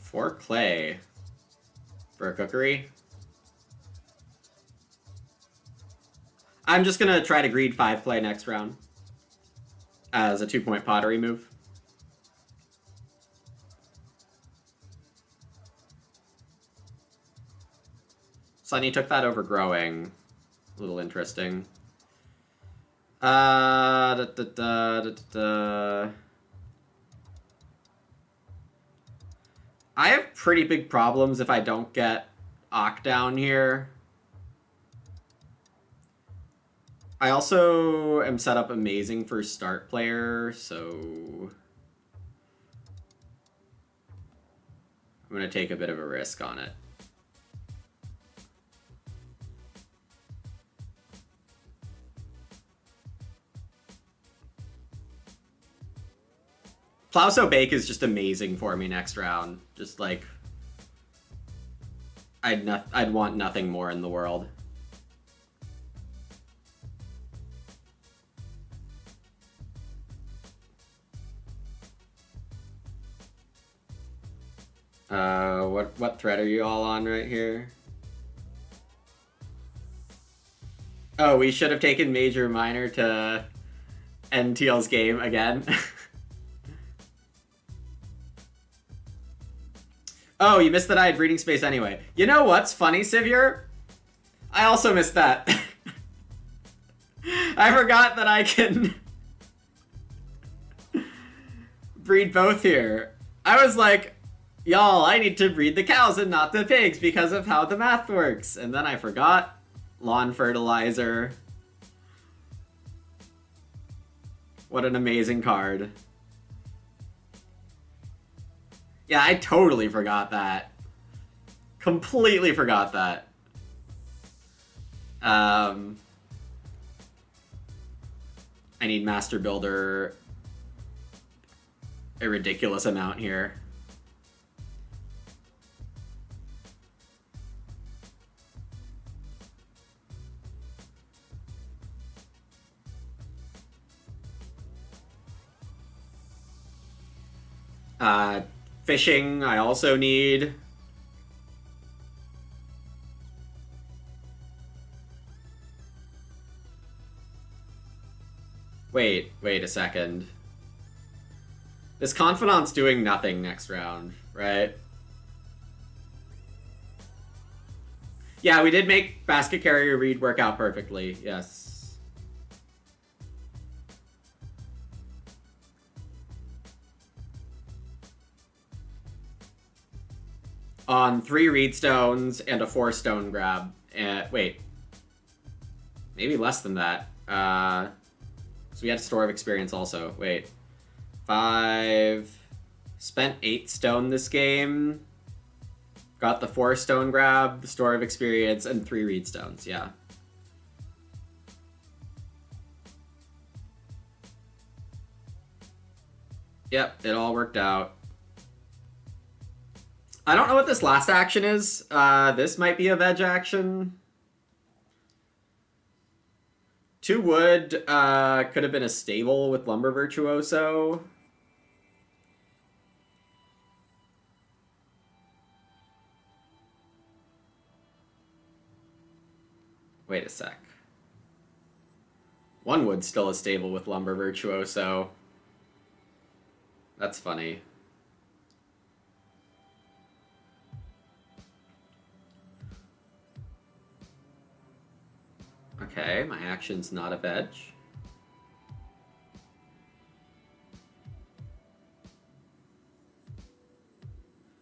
For clay. For a cookery. I'm just gonna try to greed 5 clay next round. As a 2-point pottery move. Sunny took that over growing. A little interesting. I have pretty big problems if I don't get Ock down here. I also am set up amazing for start player, so I'm going to take a bit of a risk on it. Plow So Bake is just amazing for me next round. Just like, I'd want nothing more in the world. What thread are you all on right here? Oh, we should have taken Major Minor to end TL's game again. Oh, you missed that I had breeding space anyway. You know what's funny, Sivir? I also missed that. I forgot that I can breed both here. I was like, y'all, I need to breed the cows and not the pigs because of how the math works. And then I forgot. Lawn fertilizer. What an amazing card. Yeah, I totally forgot that. Completely forgot that. I need Master Builder a ridiculous amount here. Fishing, I also need. Wait a second. This Confidant's doing nothing next round, right? Yeah, we did make Basket Carrier Reed work out perfectly, yes. On 3 reed stones and a 4 stone grab. Wait. Maybe less than that. So we had Store of Experience also. Wait. 5. Spent 8 stone this game. Got the 4 stone grab, the Store of Experience, and 3 reed stones, yeah. Yep, it all worked out. I don't know what this last action is. This might be a veg action. 2 wood could have been a stable with Lumber Virtuoso. Wait a sec. 1 wood's still a stable with Lumber Virtuoso. That's funny. Okay, my action's not a veg.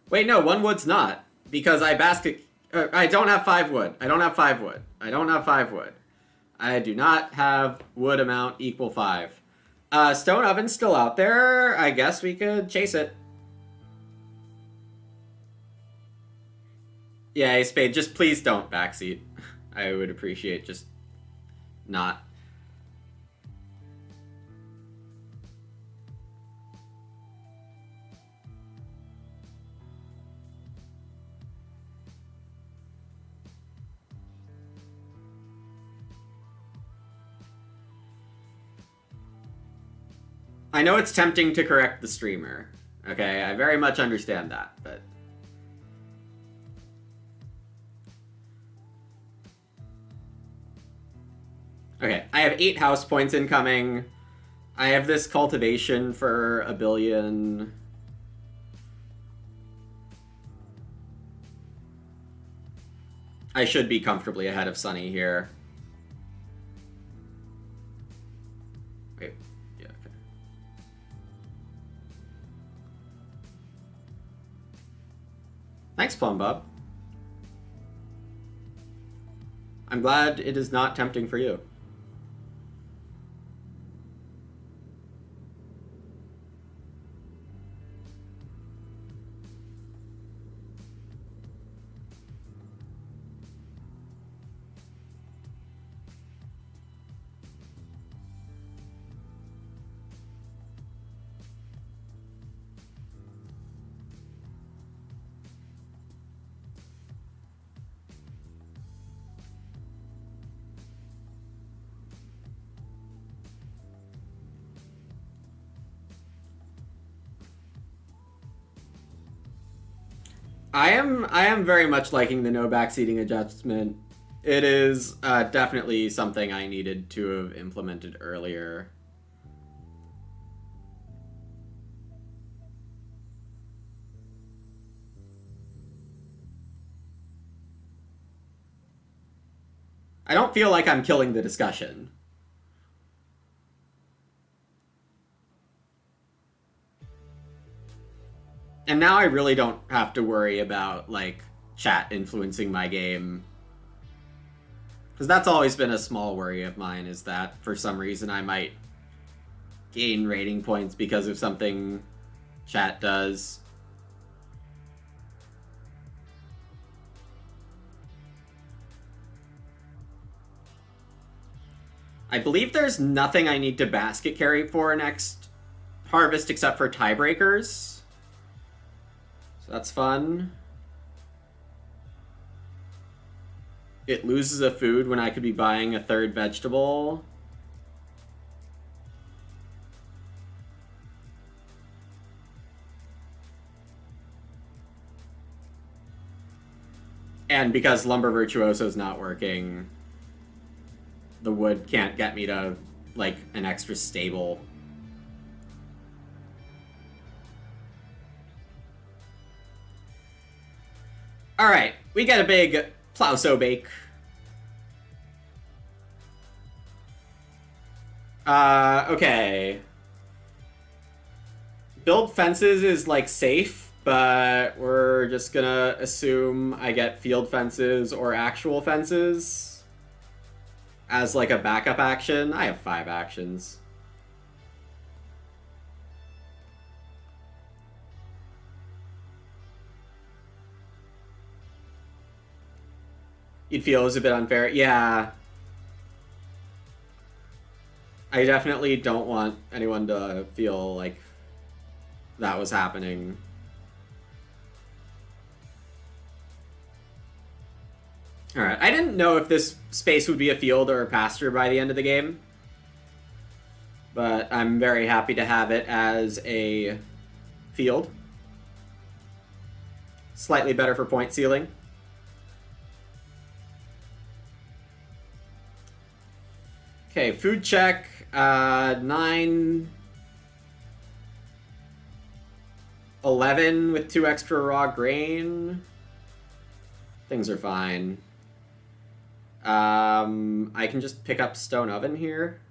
Wait, no, 1 wood's not. Because I basket... I don't have 5 wood. I don't have 5 wood. I don't have 5 wood. I do not have wood amount equal 5. Stone oven's still out there. I guess we could chase it. Yeah, Spade, just please don't backseat. I would appreciate just not. I know it's tempting to correct the streamer. Okay, I very much understand that, but... Okay, I have 8 house points incoming. I have this cultivation for 1 billion. I should be comfortably ahead of Sunny here. Wait, yeah, okay. Thanks, Plumbub. I'm glad it is not tempting for you. I am very much liking the no backseating adjustment. It is definitely something I needed to have implemented earlier. I don't feel like I'm killing the discussion. And now I really don't have to worry about, like, chat influencing my game. Because that's always been a small worry of mine, is that for some reason I might gain rating points because of something chat does. I believe there's nothing I need to basket carry for next harvest except for tiebreakers. So that's fun. It loses a food when I could be buying a 3rd vegetable. And because Lumber Virtuoso is not working, the wood can't get me to, like, an extra stable. Alright, we get a big Plauso bake. Okay. Build fences is, like, safe, but we're just gonna assume I get field fences or actual fences as, like, a backup action. I have 5 actions. You'd feel it was a bit unfair. Yeah. I definitely don't want anyone to feel like that was happening. Alright, I didn't know if this space would be a field or a pasture by the end of the game. But I'm very happy to have it as a field. Slightly better for point ceiling. Okay, food check, 9. 11 with 2 extra raw grain. Things are fine. I can just pick up Stone Oven here.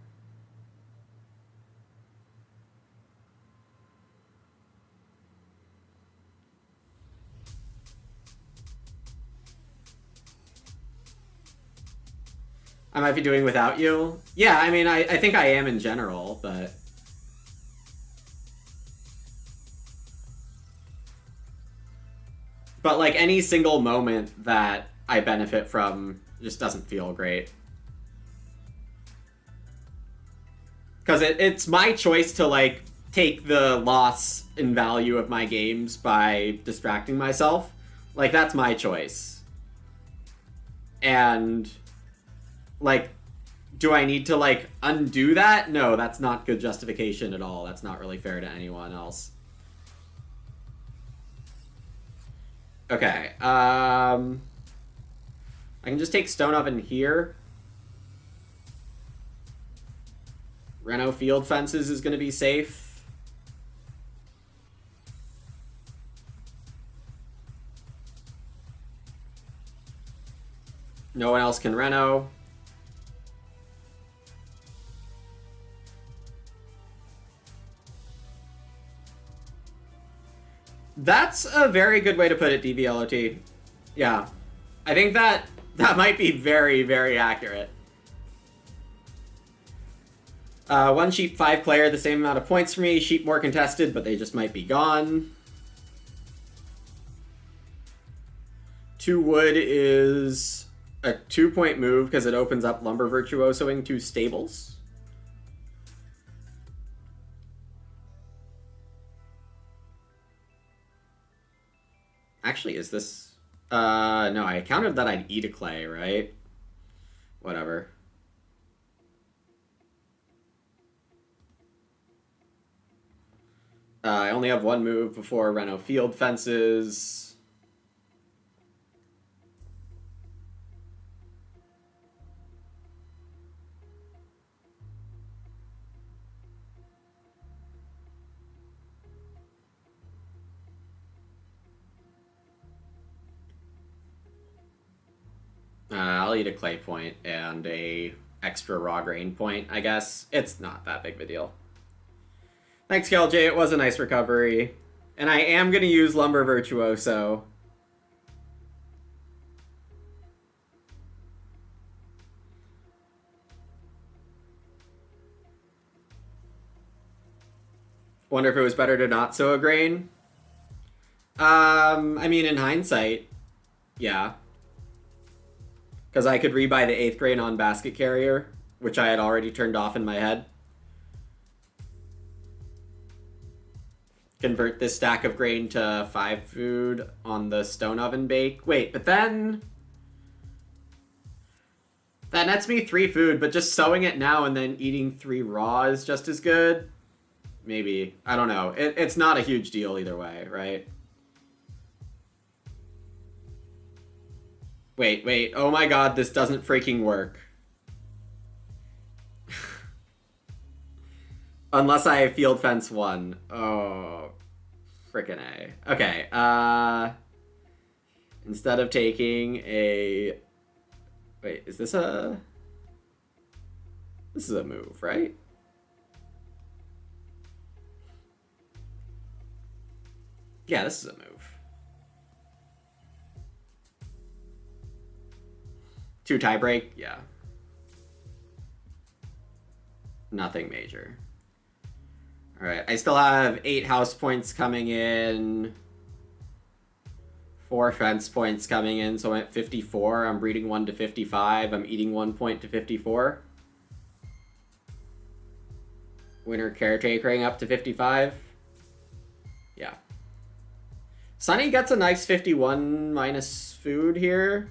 I might be doing without you. Yeah, I mean, I think I am in general, but... But, like, any single moment that I benefit from just doesn't feel great. Because it's my choice to, like, take the loss in value of my games by distracting myself. Like, that's my choice. And... like, do I need to, like, undo that? No, that's not good justification at all. That's not really fair to anyone else. Okay, I can just take Stone Oven here. Reno Field Fences is going to be safe. No one else can Reno. That's a very good way to put it, DVLOT. Yeah. I think that might be very, very accurate. 1 sheep, 5 player, the same amount of points for me. Sheep more contested, but they just might be gone. 2 wood is a 2-point move because it opens up Lumber Virtuosoing 2 stables. Actually, is this... no, I counted that I'd eat a clay, right? Whatever. I only have 1 move before Reno Field Fences. I'll eat a clay point and a extra raw grain point, I guess. It's not that big of a deal. Thanks, KLJ. It was a nice recovery. And I am going to use Lumber Virtuoso. Wonder if it was better to not sow a grain? I mean, in hindsight, yeah. Because I could rebuy the 8th grain on Basket Carrier, which I had already turned off in my head. Convert this stack of grain to 5 food on the Stone Oven bake. Wait, but then... that nets me 3 food, but just sowing it now and then eating 3 raw is just as good? Maybe. I don't know. It's not a huge deal either way, right? Wait. Oh my god, this doesn't freaking work. Unless I field fence 1. Oh, frickin' A. Okay, instead of taking a... wait, is this a... this is a move, right? Yeah, this is a move. 2 tie break? Yeah. Nothing major. Alright, I still have 8 house points coming in. 4 fence points coming in, so I'm at 54. I'm breeding 1 to 55. I'm eating 1 point to 54. Winter caretakering up to 55. Yeah. Sunny gets a nice 51 minus food here.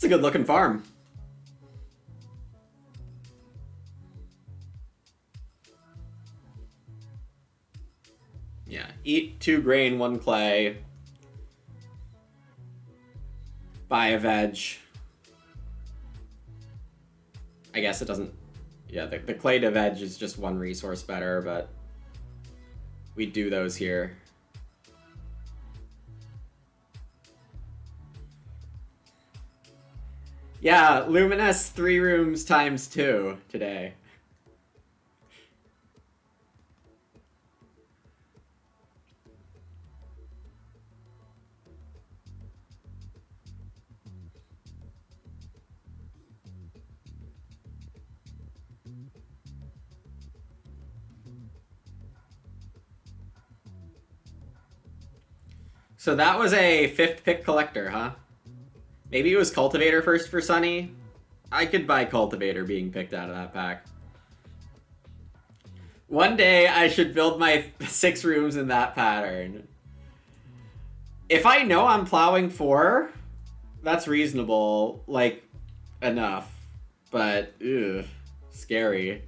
It's a good looking farm. Yeah, eat 2 grain, 1 clay. Buy a veg. I guess it doesn't... Yeah, the clay to veg is just 1 resource better, but we do those here. Yeah, Luminous 3 rooms times 2 today. So that was a 5th pick collector, huh? Maybe it was Cultivator first for Sunny? I could buy Cultivator being picked out of that pack. One day I should build my 6 rooms in that pattern. If I know I'm plowing 4, that's reasonable, like, enough. But, ugh, scary.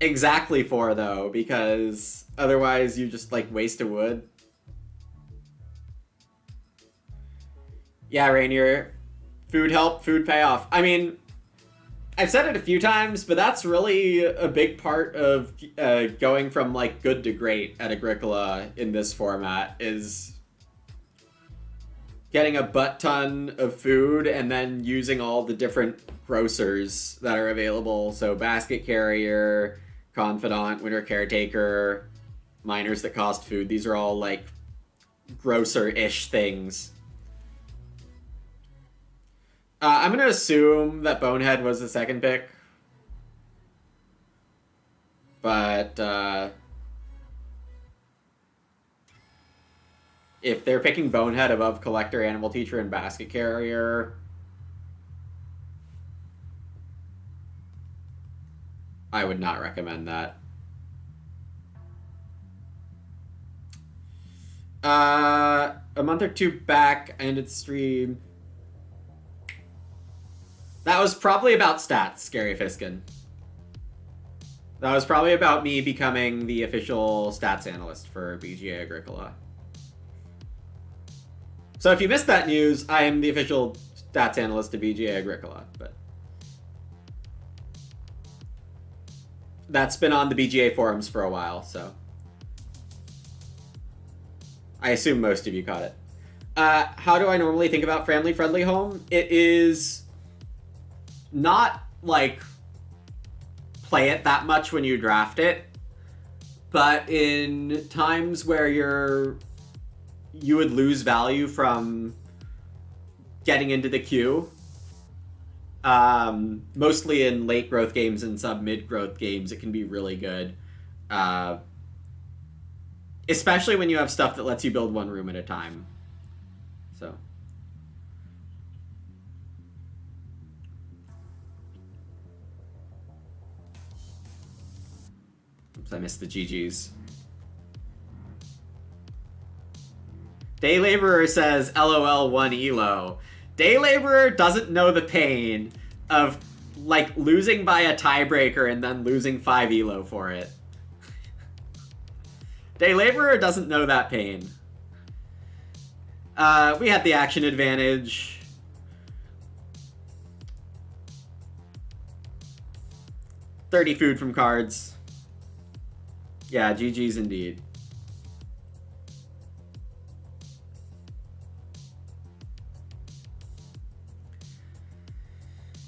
Exactly 4, though, because otherwise you just, like, waste a wood. Yeah, Rainier. Food help, food payoff. I mean, I've said it a few times, but that's really a big part of going from, like, good to great at Agricola in this format, is getting a butt ton of food and then using all the different grocers that are available. So Basket Carrier, Confidant, Winter Caretaker, Miners that cost food. These are all, like, grocer-ish things. I'm going to assume that Bonehead was the 2nd pick. But, if they're picking Bonehead above Collector, Animal Teacher, and Basket Carrier, I would not recommend that. A month or 2 back, I ended stream. That was probably about stats, Scary Fiskin. That was probably about me becoming the official stats analyst for BGA Agricola. So if you missed that news, I am the official stats analyst to BGA Agricola, but that's been on the BGA forums for a while, so I assume most of you caught it. How do I normally think about family-friendly home? It is not, like, play it that much when you draft it, but in times where you would lose value from getting into the queue, mostly in late growth games and sub-mid growth games, it can be really good. Especially when you have stuff that lets you build 1 room at a time. So. Oops, I missed the GGs. Day Laborer says, LOL 1 elo. Day Laborer doesn't know the pain of, like, losing by a tiebreaker and then losing 5 elo for it. Day Laborer doesn't know that pain. We had the action advantage. $30 food from cards. Yeah, GG's indeed.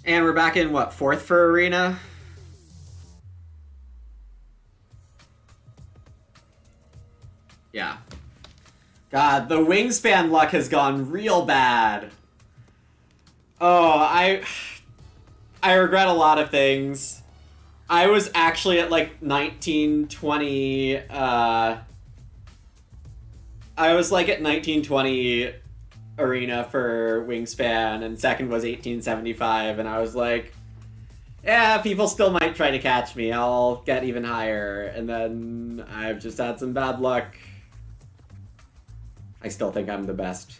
And we're back in, what, 4th for Arena? Yeah. God, the wingspan luck has gone real bad. Oh, I regret a lot of things. I was actually at, like, 1920, I was, like, at 1920 Arena for wingspan, and 2nd was 1875, and I was like, yeah, people still might try to catch me, I'll get even higher, and then I've just had some bad luck. I still think I'm the best.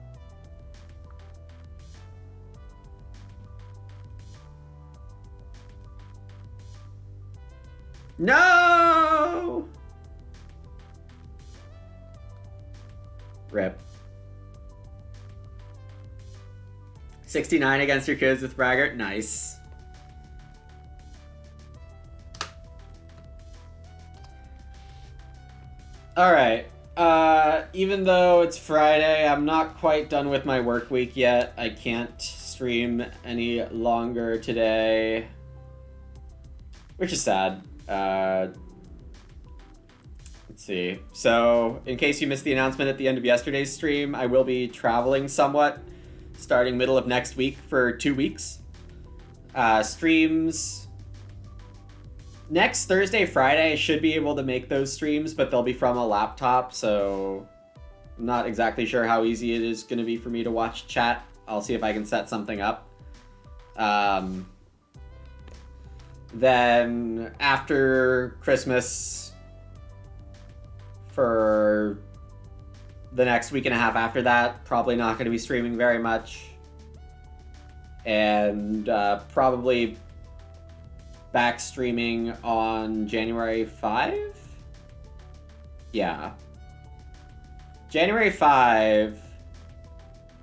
No! Rip. 69 against your kids with Braggart. Nice. Alright. Even though it's Friday, I'm not quite done with my work week yet. I can't stream any longer today, which is sad. Let's see. So, in case you missed the announcement at the end of yesterday's stream, I will be traveling somewhat starting middle of next week for 2 weeks. Streams next Thursday, Friday, I should be able to make those streams, but they'll be from a laptop, so I'm not exactly sure how easy it is going to be for me to watch chat. I'll see if I can set something up. Then after Christmas, for the next week and a half after that, probably not going to be streaming very much. And probably back streaming on January 5? Yeah. January 5,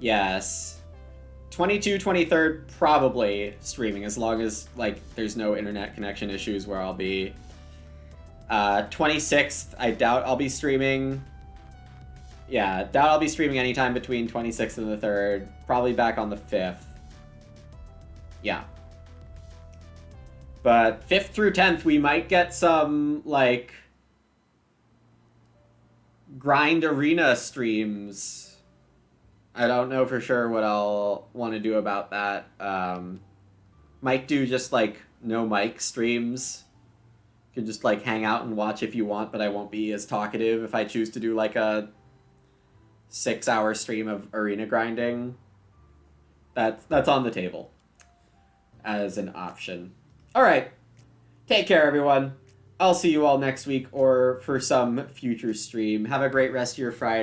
yes. 22, 23rd, probably streaming, as long as, like, there's no internet connection issues where I'll be. 26th, I doubt I'll be streaming. Yeah, doubt I'll be streaming anytime between 26th and the 3rd. Probably back on the 5th. Yeah. But 5th through 10th, we might get some, like, grind arena streams. I don't know for sure what I'll want to do about that. Might do just, like, no mic streams. You can just, like, hang out and watch if you want, but I won't be as talkative if I choose to do, like, a 6-hour stream of arena grinding. That's on the table as an option. All right. Take care, everyone. I'll see you all next week or for some future stream. Have a great rest of your Friday.